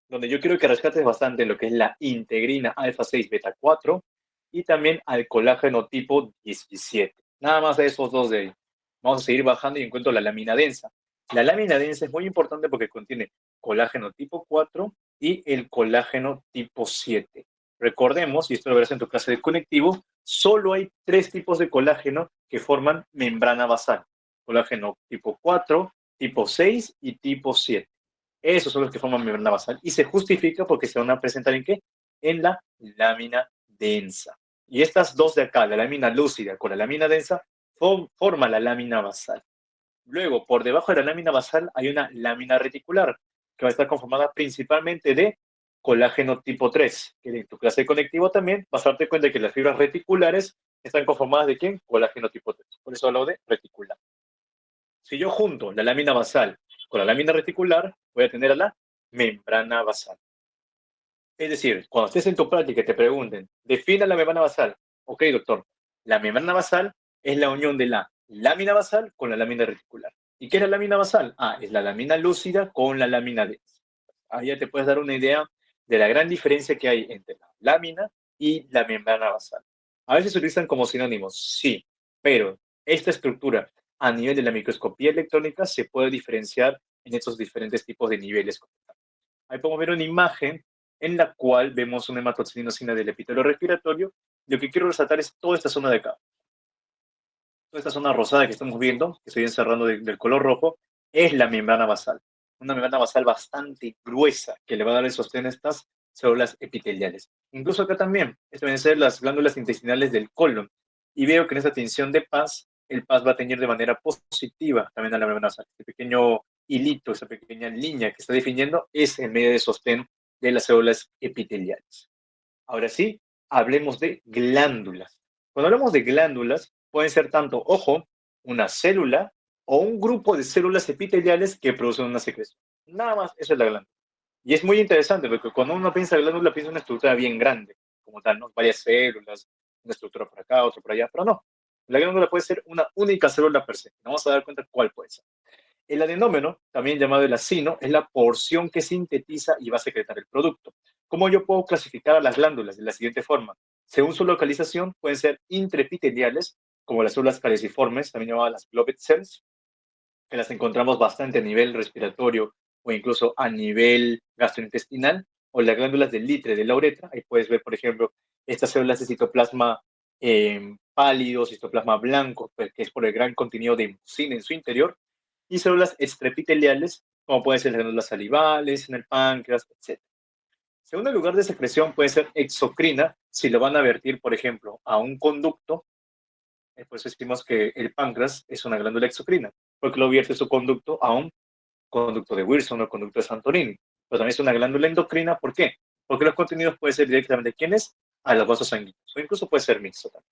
donde yo quiero que rescates bastante lo que es la integrina alfa 6 beta 4 y también al colágeno tipo 17. Nada más de esos dos de ahí. Vamos a seguir bajando y encuentro la lámina densa. La lámina densa es muy importante porque contiene colágeno tipo 4 y el colágeno tipo 7. Recordemos, y esto lo verás en tu clase de conectivo, solo hay 3 tipos de colágeno que forman membrana basal. Colágeno tipo 4, tipo 6 y tipo 7. Esos son los que forman membrana basal y se justifica porque se van a presentar ¿en qué? En la lámina densa. Y estas dos de acá, la lámina lúcida con la lámina densa, forman la lámina basal. Luego, por debajo de la lámina basal hay una lámina reticular que va a estar conformada principalmente de colágeno tipo 3, que en tu clase de conectivo también vas a darte cuenta que las fibras reticulares están conformadas de ¿quién? Colágeno tipo 3. Por eso hablo de reticular. Si yo junto la lámina basal con la lámina reticular, voy a tener a la membrana basal. Es decir, cuando estés en tu práctica y te pregunten, defina la membrana basal. Ok, doctor, la membrana basal es la unión de la lámina basal con la lámina reticular. ¿Y qué es la lámina basal? Es la lámina lúcida con la lámina densa. Ahí ya te puedes dar una idea de la gran diferencia que hay entre la lámina y la membrana basal. A veces se utilizan como sinónimos, sí, pero esta estructura a nivel de la microscopía electrónica se puede diferenciar en estos diferentes tipos de niveles. Ahí podemos ver una imagen en la cual vemos una hematoxilinosina del epitelio respiratorio. Lo que quiero resaltar es toda esta zona de acá. Toda esta zona rosada que estamos viendo, que estoy encerrando del color rojo, es la membrana basal. Una membrana basal bastante gruesa que le va a dar el sostén a estas células epiteliales. Incluso acá también, esto van a ser las glándulas intestinales del colon. Y veo que en esta tensión de paz, el paz va a teñir de manera positiva también a la membrana basal. Este pequeño hilito, esa pequeña línea que está definiendo es el medio de sostén de las células epiteliales. Ahora sí, hablemos de glándulas. Cuando hablamos de glándulas, pueden ser tanto, ojo, una célula o un grupo de células epiteliales que producen una secreción. Nada más, eso es la glándula. Y es muy interesante porque cuando uno piensa en glándula, piensa en una estructura bien grande, como tal, ¿no? Varias células, una estructura por acá, otra por allá, pero no. La glándula puede ser una única célula per se. Nos vamos a dar cuenta cuál puede ser. El adenómeno, también llamado el acino, es la porción que sintetiza y va a secretar el producto. ¿Cómo yo puedo clasificar a las glándulas? De la siguiente forma. Según su localización, pueden ser intraepiteliales, como las células caliciformes, también llamadas las blood cells, que las encontramos bastante a nivel respiratorio o incluso a nivel gastrointestinal, o las glándulas del litre, de la uretra. Ahí puedes ver, por ejemplo, estas células de citoplasma pálido, citoplasma blanco, pues, que es por el gran contenido de mucina en su interior, y células extraepiteliales, como pueden ser las glándulas salivales, en el páncreas, etc. Segundo lugar de secreción puede ser exocrina, si lo van a vertir, por ejemplo, a un conducto, pues decimos que el páncreas es una glándula exocrina, porque lo vierte su conducto a un conducto de Wilson o conducto de Santorini. Pero también es una glándula endocrina, ¿por qué? Porque los contenidos pueden ser directamente, ¿quiénes? A los vasos sanguíneos, o incluso puede ser mixto también.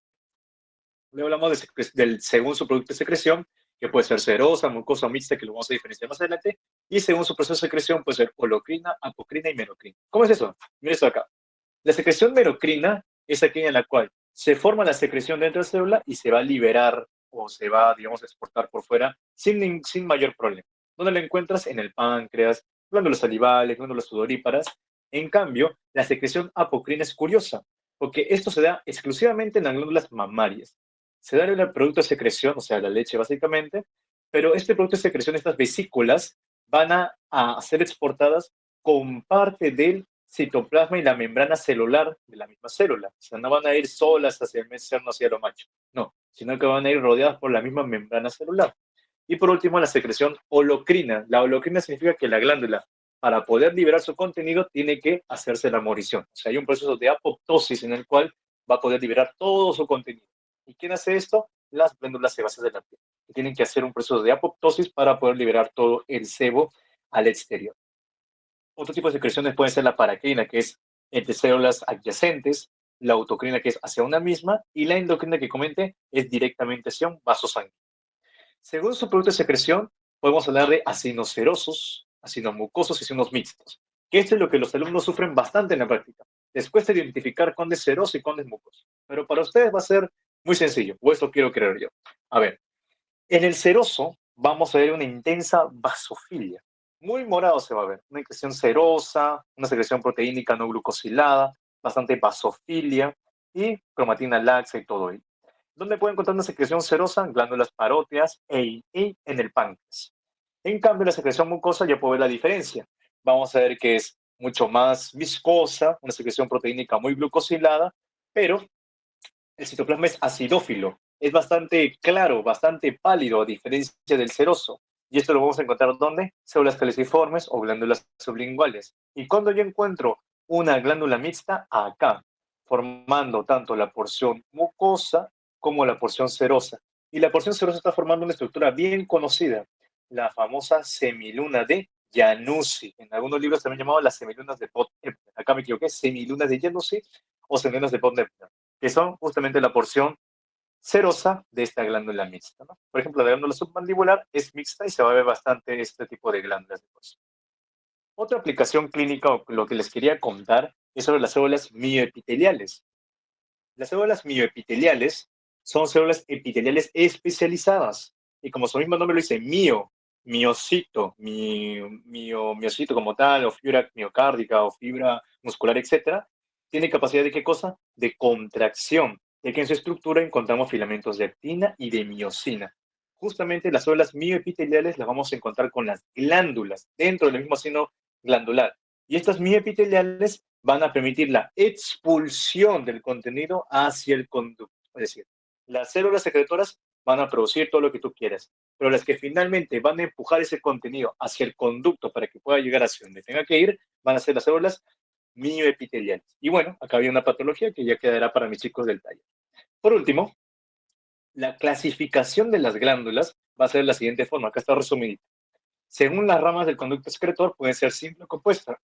Luego hablamos del según su producto de secreción, que puede ser serosa, mucosa o mixta, que lo vamos a diferenciar más adelante, y según su proceso de secreción puede ser holocrina, apocrina y merocrina. ¿Cómo es eso? Mira esto acá. La secreción merocrina es aquella en la cual se forma la secreción dentro de la célula y se va a liberar o se va, digamos, a exportar por fuera sin mayor problema. ¿Dónde la encuentras? En el páncreas, glándulas salivales, glándulas sudoríparas. En cambio, la secreción apocrina es curiosa, porque esto se da exclusivamente en las glándulas mamarias. Se da en el producto de secreción, o sea, la leche básicamente, pero este producto de secreción, estas vesículas, van a ser exportadas con parte del citoplasma y la membrana celular de la misma célula. O sea, no van a ir solas hacia el meserno, hacia lo macho. No, sino que van a ir rodeadas por la misma membrana celular. Y por último, la secreción holocrina. La holocrina significa que la glándula, para poder liberar su contenido, tiene que hacerse la morición. O sea, hay un proceso de apoptosis en el cual va a poder liberar todo su contenido. ¿Y quién hace esto? Las glándulas sebáceas de la piel. Que tienen que hacer un proceso de apoptosis para poder liberar todo el sebo al exterior. Otro tipo de secreciones puede ser la paracrina, que es entre células adyacentes, la autocrina, que es hacia una misma, y la endocrina que comenté es directamente hacia un vaso sanguíneo. Según su producto de secreción, podemos hablar de acinos serosos, acinos mucosos y acinos mixtos, que esto es lo que los alumnos sufren bastante en la práctica. Les cuesta identificar cuándo es seroso y cuándo es mucoso, pero para ustedes va a ser muy sencillo, o esto quiero creer yo. A ver, en el seroso vamos a ver una intensa vasofilia. Muy morado se va a ver. Una secreción serosa, una secreción proteínica no glucosilada, bastante vasofilia y cromatina laxa y todo ello. ¿Dónde pueden encontrar una secreción serosa? Glándulas paróteas y en el páncreas. En cambio, la secreción mucosa ya puedo ver la diferencia. Vamos a ver que es mucho más viscosa, una secreción proteínica muy glucosilada, pero el citoplasma es acidófilo, es bastante claro, bastante pálido, a diferencia del seroso. Y esto lo vamos a encontrar ¿dónde? Células caliciformes o glándulas sublinguales. Y cuando yo encuentro una glándula mixta, acá, formando tanto la porción mucosa como la porción serosa. Y la porción serosa está formando una estructura bien conocida, la famosa semiluna de Januzzi. En algunos libros también llamado las semilunas de Pott-Ebner. Acá me equivoqué, semilunas de Januzzi o semilunas de Pott-Ebner, que son justamente la porción serosa de esta glándula mixta, ¿no? Por ejemplo, la glándula submandibular es mixta y se va a ver bastante este tipo de glándulas. Otra aplicación clínica, o lo que les quería contar, es sobre las células mioepiteliales. Las células mioepiteliales son células epiteliales especializadas. Y como su mismo nombre lo dice, miocito, miocito como tal, o fibra miocárdica, o fibra muscular, etcétera, tiene capacidad de ¿qué cosa? De contracción, ya que en su estructura encontramos filamentos de actina y de miocina. Justamente las células mioepiteliales las vamos a encontrar con las glándulas, dentro del mismo seno glandular. Y estas mioepiteliales van a permitir la expulsión del contenido hacia el conducto. Es decir, las células secretoras van a producir todo lo que tú quieras, pero las que finalmente van a empujar ese contenido hacia el conducto para que pueda llegar hacia donde tenga que ir, van a ser las células mioepiteliales. Y bueno, acá había una patología que ya quedará para mis chicos del taller. Por último, la clasificación de las glándulas va a ser de la siguiente forma, acá está resumido. Según las ramas del conducto excretor, puede ser simple o compuesta,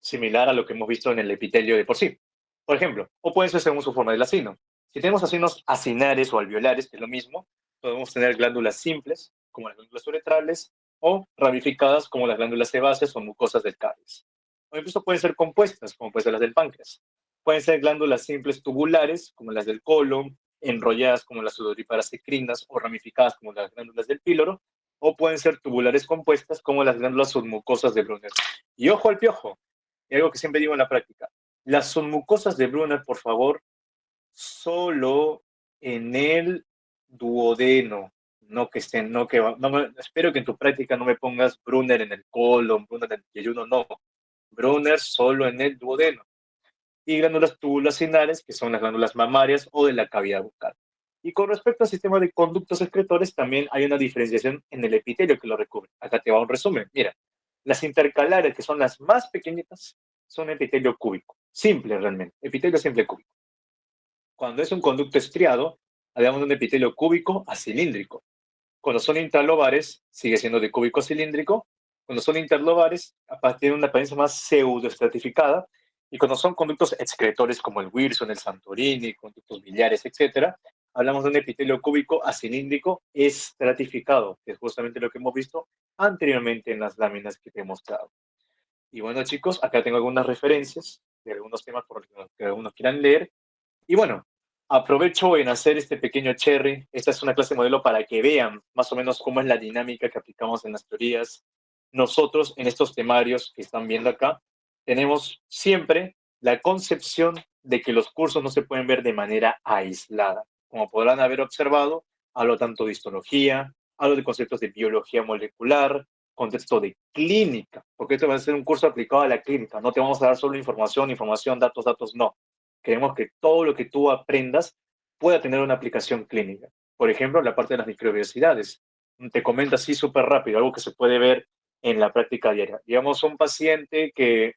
similar a lo que hemos visto en el epitelio de por sí. Por ejemplo, o puede ser según su forma del acino. Si tenemos acinos acinares o alveolares, que es lo mismo, podemos tener glándulas simples, como las glándulas uretrales, o ramificadas, como las glándulas sebáceas o mucosas del caries. O incluso pueden ser compuestas, como pueden ser las del páncreas. Pueden ser glándulas simples tubulares, como las del colon, enrolladas como las sudoríparas ecrinas, o ramificadas como las glándulas del píloro, o pueden ser tubulares compuestas, como las glándulas submucosas de Brunner. Y ojo al piojo, y algo que siempre digo en la práctica, las submucosas de Brunner, por favor, solo en el duodeno, no que estén, no que, espero que en tu práctica no me pongas Brunner en el colon, Brunner en el yeyuno, no, Brunner solo en el duodeno. Y glándulas tubulacinares, que son las glándulas mamarias o de la cavidad bucal. Y con respecto al sistema de conductos excretores, también hay una diferenciación en el epitelio que lo recubre. Acá te va un resumen. Mira, las intercalares, que son las más pequeñitas, son epitelio cúbico. Simple realmente, epitelio simple cúbico. Cuando es un conducto estriado, hablamos de un epitelio cúbico a cilíndrico. Cuando son intralobares, sigue siendo de cúbico a cilíndrico. Cuando son interlobares, tienen una apariencia más pseudoestratificada. Y cuando son conductos excretores como el Wilson, el Santorini, conductos biliares, etc., hablamos de un epitelio cúbico acilíndrico estratificado, que es justamente lo que hemos visto anteriormente en las láminas que te he mostrado. Y bueno, chicos, acá tengo algunas referencias de algunos temas por los que algunos quieran leer. Y bueno, aprovecho en hacer este pequeño cherry. Esta es una clase modelo para que vean más o menos cómo es la dinámica que aplicamos en las teorías. Nosotros, en estos temarios que están viendo acá, tenemos siempre la concepción de que los cursos no se pueden ver de manera aislada. Como podrán haber observado, hablo tanto de histología, hablo de conceptos de biología molecular, contexto de clínica, porque esto va a ser un curso aplicado a la clínica. No te vamos a dar solo información, datos, datos, no. Queremos que todo lo que tú aprendas pueda tener una aplicación clínica. Por ejemplo, la parte de las microbiosidades. Te comento así súper rápido, algo que se puede ver en la práctica diaria. Digamos, un paciente que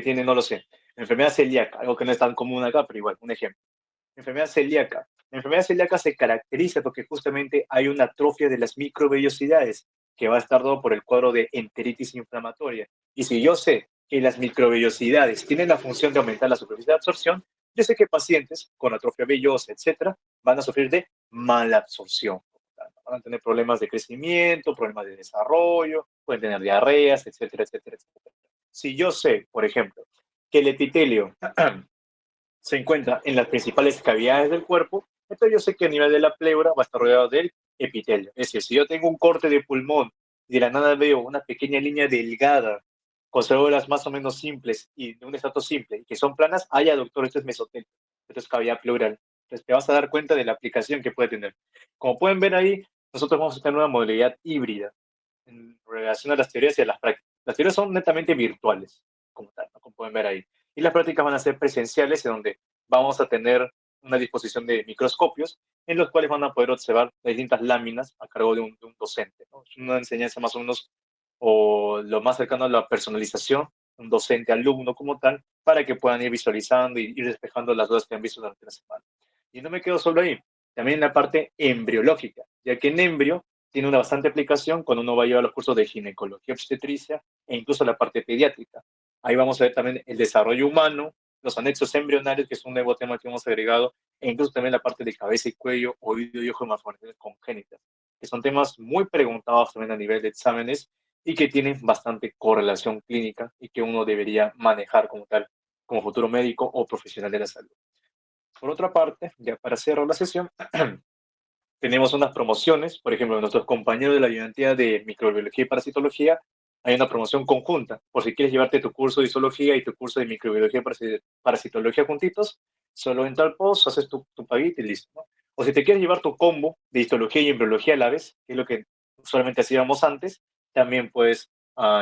tiene, no lo sé, enfermedad celíaca, algo que no es tan común acá, pero igual, un ejemplo. Enfermedad celíaca. La enfermedad celíaca se caracteriza porque justamente hay una atrofia de las microvellosidades que va a estar dado por el cuadro de enteritis inflamatoria. Y si yo sé que las microvellosidades tienen la función de aumentar la superficie de absorción, yo sé que pacientes con atrofia vellosa, etcétera, van a sufrir de malabsorción. Van a tener problemas de crecimiento, problemas de desarrollo, pueden tener diarreas, etcétera, etcétera, etcétera. Si yo sé, por ejemplo, que el epitelio se encuentra en las principales cavidades del cuerpo, entonces yo sé que a nivel de la pleura va a estar rodeado del epitelio. Es decir, si yo tengo un corte de pulmón y de la nada veo una pequeña línea delgada con células más o menos simples y de un estrato simple y que son planas, doctor, esto es mesotelio, esto es cavidad pleural. Entonces te vas a dar cuenta de la aplicación que puede tener. Como pueden ver ahí, nosotros vamos a tener una modalidad híbrida en relación a las teorías y a las prácticas. Las teorías son netamente virtuales, como tal, ¿no? Como pueden ver ahí. Y las prácticas van a ser presenciales, en donde vamos a tener una disposición de microscopios en los cuales van a poder observar las distintas láminas a cargo de un docente, ¿no? Es una enseñanza más o menos, o lo más cercano a la personalización, un docente-alumno como tal, para que puedan ir visualizando y ir despejando las dudas que han visto durante la semana. Y no me quedo solo ahí, también en la parte embriológica, ya que en embrio tiene una bastante aplicación cuando uno va a llevar los cursos de ginecología obstetricia e incluso la parte pediátrica. Ahí vamos a ver también el desarrollo humano, los anexos embrionarios, que es un nuevo tema que hemos agregado, e incluso también la parte de cabeza y cuello, oído y ojo de malformaciones congénitas, que son temas muy preguntados también a nivel de exámenes y que tienen bastante correlación clínica y que uno debería manejar como tal, como futuro médico o profesional de la salud. Por otra parte, ya para cerrar la sesión, tenemos unas promociones, por ejemplo, nuestros compañeros de la ayudantía de microbiología y parasitología, hay una promoción conjunta, por si quieres llevarte tu curso de zoología y tu curso de microbiología y parasitología juntitos, solo entra al post, haces tu paguito y listo, ¿no? O si te quieres llevar tu combo de histología y embriología a la vez, que es lo que usualmente hacíamos antes, también puedes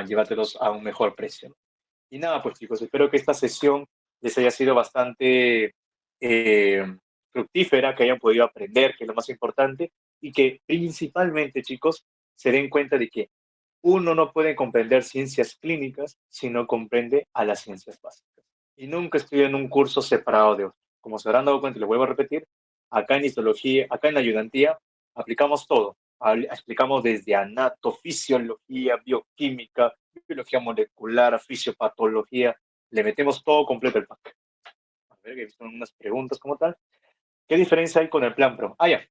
llevártelos a un mejor precio, ¿no? Y nada, pues chicos, espero que esta sesión les haya sido bastante fructífera, que hayan podido aprender, que es lo más importante, y que principalmente, chicos, se den cuenta de que uno no puede comprender ciencias clínicas si no comprende a las ciencias básicas. Y nunca estudia en un curso separado de otro. Como se habrán dado cuenta, y lo vuelvo a repetir, acá en histología, acá en ayudantía, aplicamos todo. Explicamos desde anatofisiología, bioquímica, biología molecular, fisiopatología. Le metemos todo completo el pack. A ver, que son unas preguntas como tal. ¿Qué diferencia hay con el plan PRO? Ah, ya.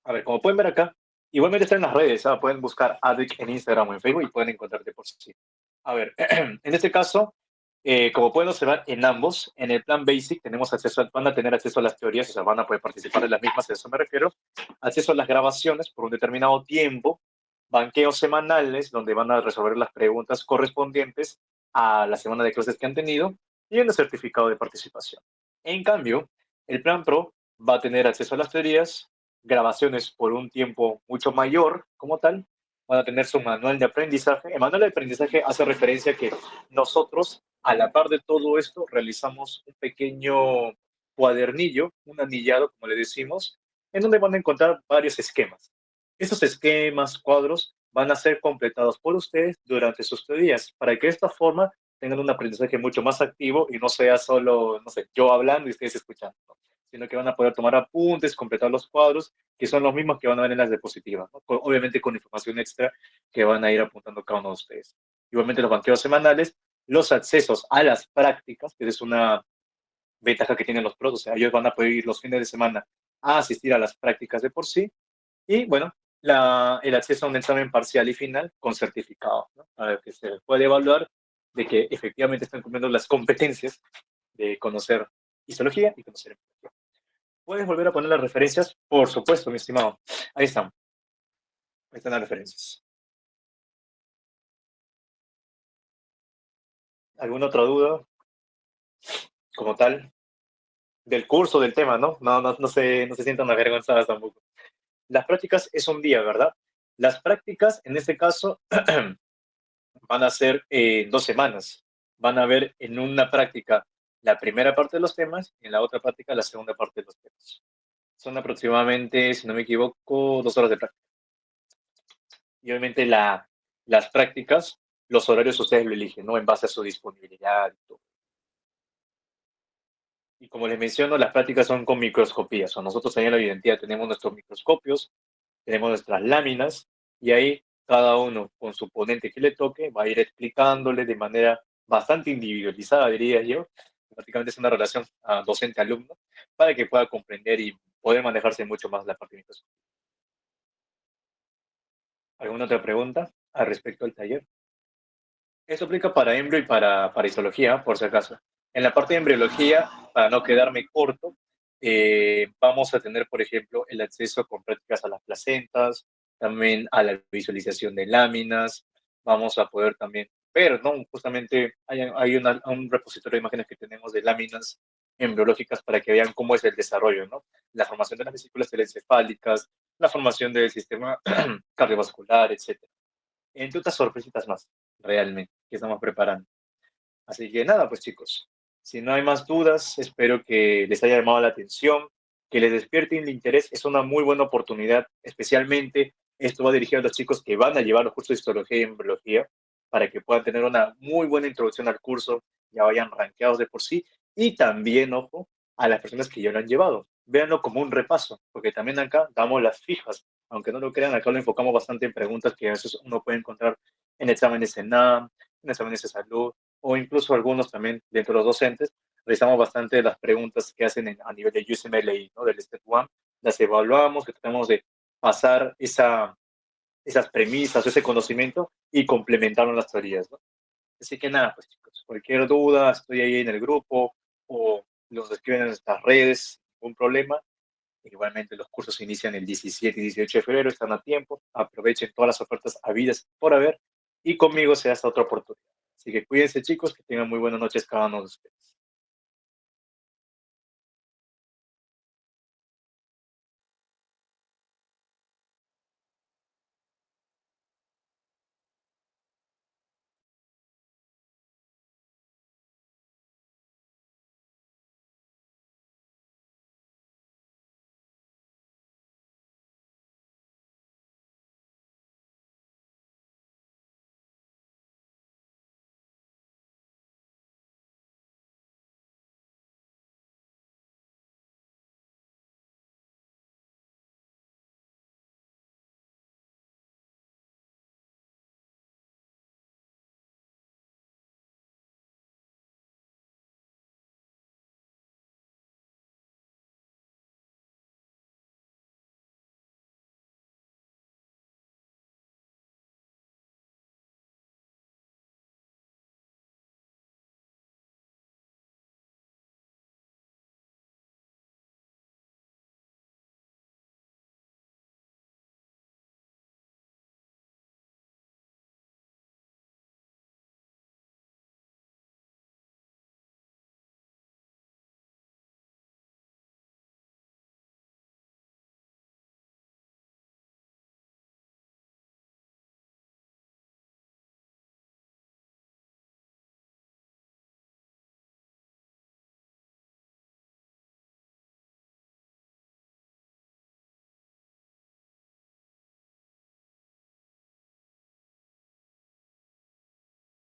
A ver, como pueden ver acá, igualmente está en las redes, ¿sabes? Pueden buscar ADIC en Instagram o en Facebook y pueden encontrarte por sí. A ver, en este caso, como pueden observar en ambos, en el plan Basic tenemos acceso, van a tener acceso a las teorías, o sea, van a poder participar en las mismas, a eso me refiero, acceso a las grabaciones por un determinado tiempo, banqueos semanales donde van a resolver las preguntas correspondientes a la semana de clases que han tenido y un certificado de participación. En cambio, el plan Pro va a tener acceso a las teorías, grabaciones por un tiempo mucho mayor como tal, van a tener su manual de aprendizaje. El manual de aprendizaje hace referencia a que nosotros, a la par de todo esto, realizamos un pequeño cuadernillo, un anillado, como le decimos, en donde van a encontrar varios esquemas. Estos esquemas, cuadros, van a ser completados por ustedes durante sus días, para que de esta forma tengan un aprendizaje mucho más activo y no sea solo, no sé, yo hablando y ustedes escuchando, ¿no? Sino que van a poder tomar apuntes, completar los cuadros, que son los mismos que van a ver en las diapositivas, ¿no? Obviamente con información extra que van a ir apuntando cada uno de ustedes. Igualmente los banqueos semanales, los accesos a las prácticas, que es una ventaja que tienen los pros, o sea, ellos van a poder ir los fines de semana a asistir a las prácticas de por sí, y bueno, el acceso a un examen parcial y final con certificado, ¿no? Para que se pueda evaluar de que efectivamente están cumpliendo las competencias de conocer histología y conocer embriología. ¿Puedes volver a poner las referencias? Por supuesto, mi estimado. Ahí están. Ahí están las referencias. ¿Alguna otra duda? Como tal, del curso, del tema, ¿no? No se sientan avergonzadas tampoco. Las prácticas es un día, ¿verdad? Las prácticas, en este caso, van a ser 2 semanas. Van a ver en una práctica la primera parte de los temas y en la otra práctica la segunda parte de los temas. Son aproximadamente, si no me equivoco, 2 horas de práctica. Y obviamente las prácticas, los horarios ustedes lo eligen, ¿no? En base a su disponibilidad y todo. Y como les menciono, las prácticas son con microscopías. O nosotros ahí en la identidad tenemos nuestros microscopios, tenemos nuestras láminas, y ahí cada uno con su ponente que le toque va a ir explicándole de manera bastante individualizada, diría yo. Prácticamente es una relación docente-alumno para que pueda comprender y poder manejarse mucho más la parte microscópica. ¿Alguna otra pregunta al respecto al taller? Esto aplica para embrio y para histología, por si acaso. En la parte de embriología, para no quedarme corto, vamos a tener, por ejemplo, el acceso con prácticas a las placentas, también a la visualización de láminas, vamos a poder también ver, ¿no? Justamente hay un repositorio de imágenes que tenemos de láminas embriológicas para que vean cómo es el desarrollo, ¿no? La formación de las vesículas telencefálicas, la formación del sistema cardiovascular, etcétera. Entre otras sorpresitas más, realmente, que estamos preparando. Así que nada, pues chicos, si no hay más dudas, espero que les haya llamado la atención, que les despierten el interés. Es una muy buena oportunidad, especialmente esto va dirigido a los chicos que van a llevar los cursos de histología y embriología, para que puedan tener una muy buena introducción al curso, ya vayan rankeados de por sí, y también, ojo, a las personas que ya lo han llevado. Véanlo como un repaso, porque también acá damos las fijas. Aunque no lo crean, acá lo enfocamos bastante en preguntas que a veces uno puede encontrar en exámenes ENAM, en exámenes de salud, o incluso algunos también dentro de los docentes, realizamos bastante las preguntas que hacen a nivel de USMLE, ¿no? Del Step 1, las evaluamos, que tratamos de pasar esas premisas, ese conocimiento y complementarlo en las teorías, ¿no? Así que nada, pues chicos, cualquier duda, estoy ahí en el grupo o los escriben en nuestras redes, ningún problema. Igualmente los cursos se inician el 17 y 18 de febrero, están a tiempo, aprovechen todas las ofertas habidas por haber y conmigo sea hasta otra oportunidad. Así que cuídense chicos, que tengan muy buenas noches cada uno de ustedes.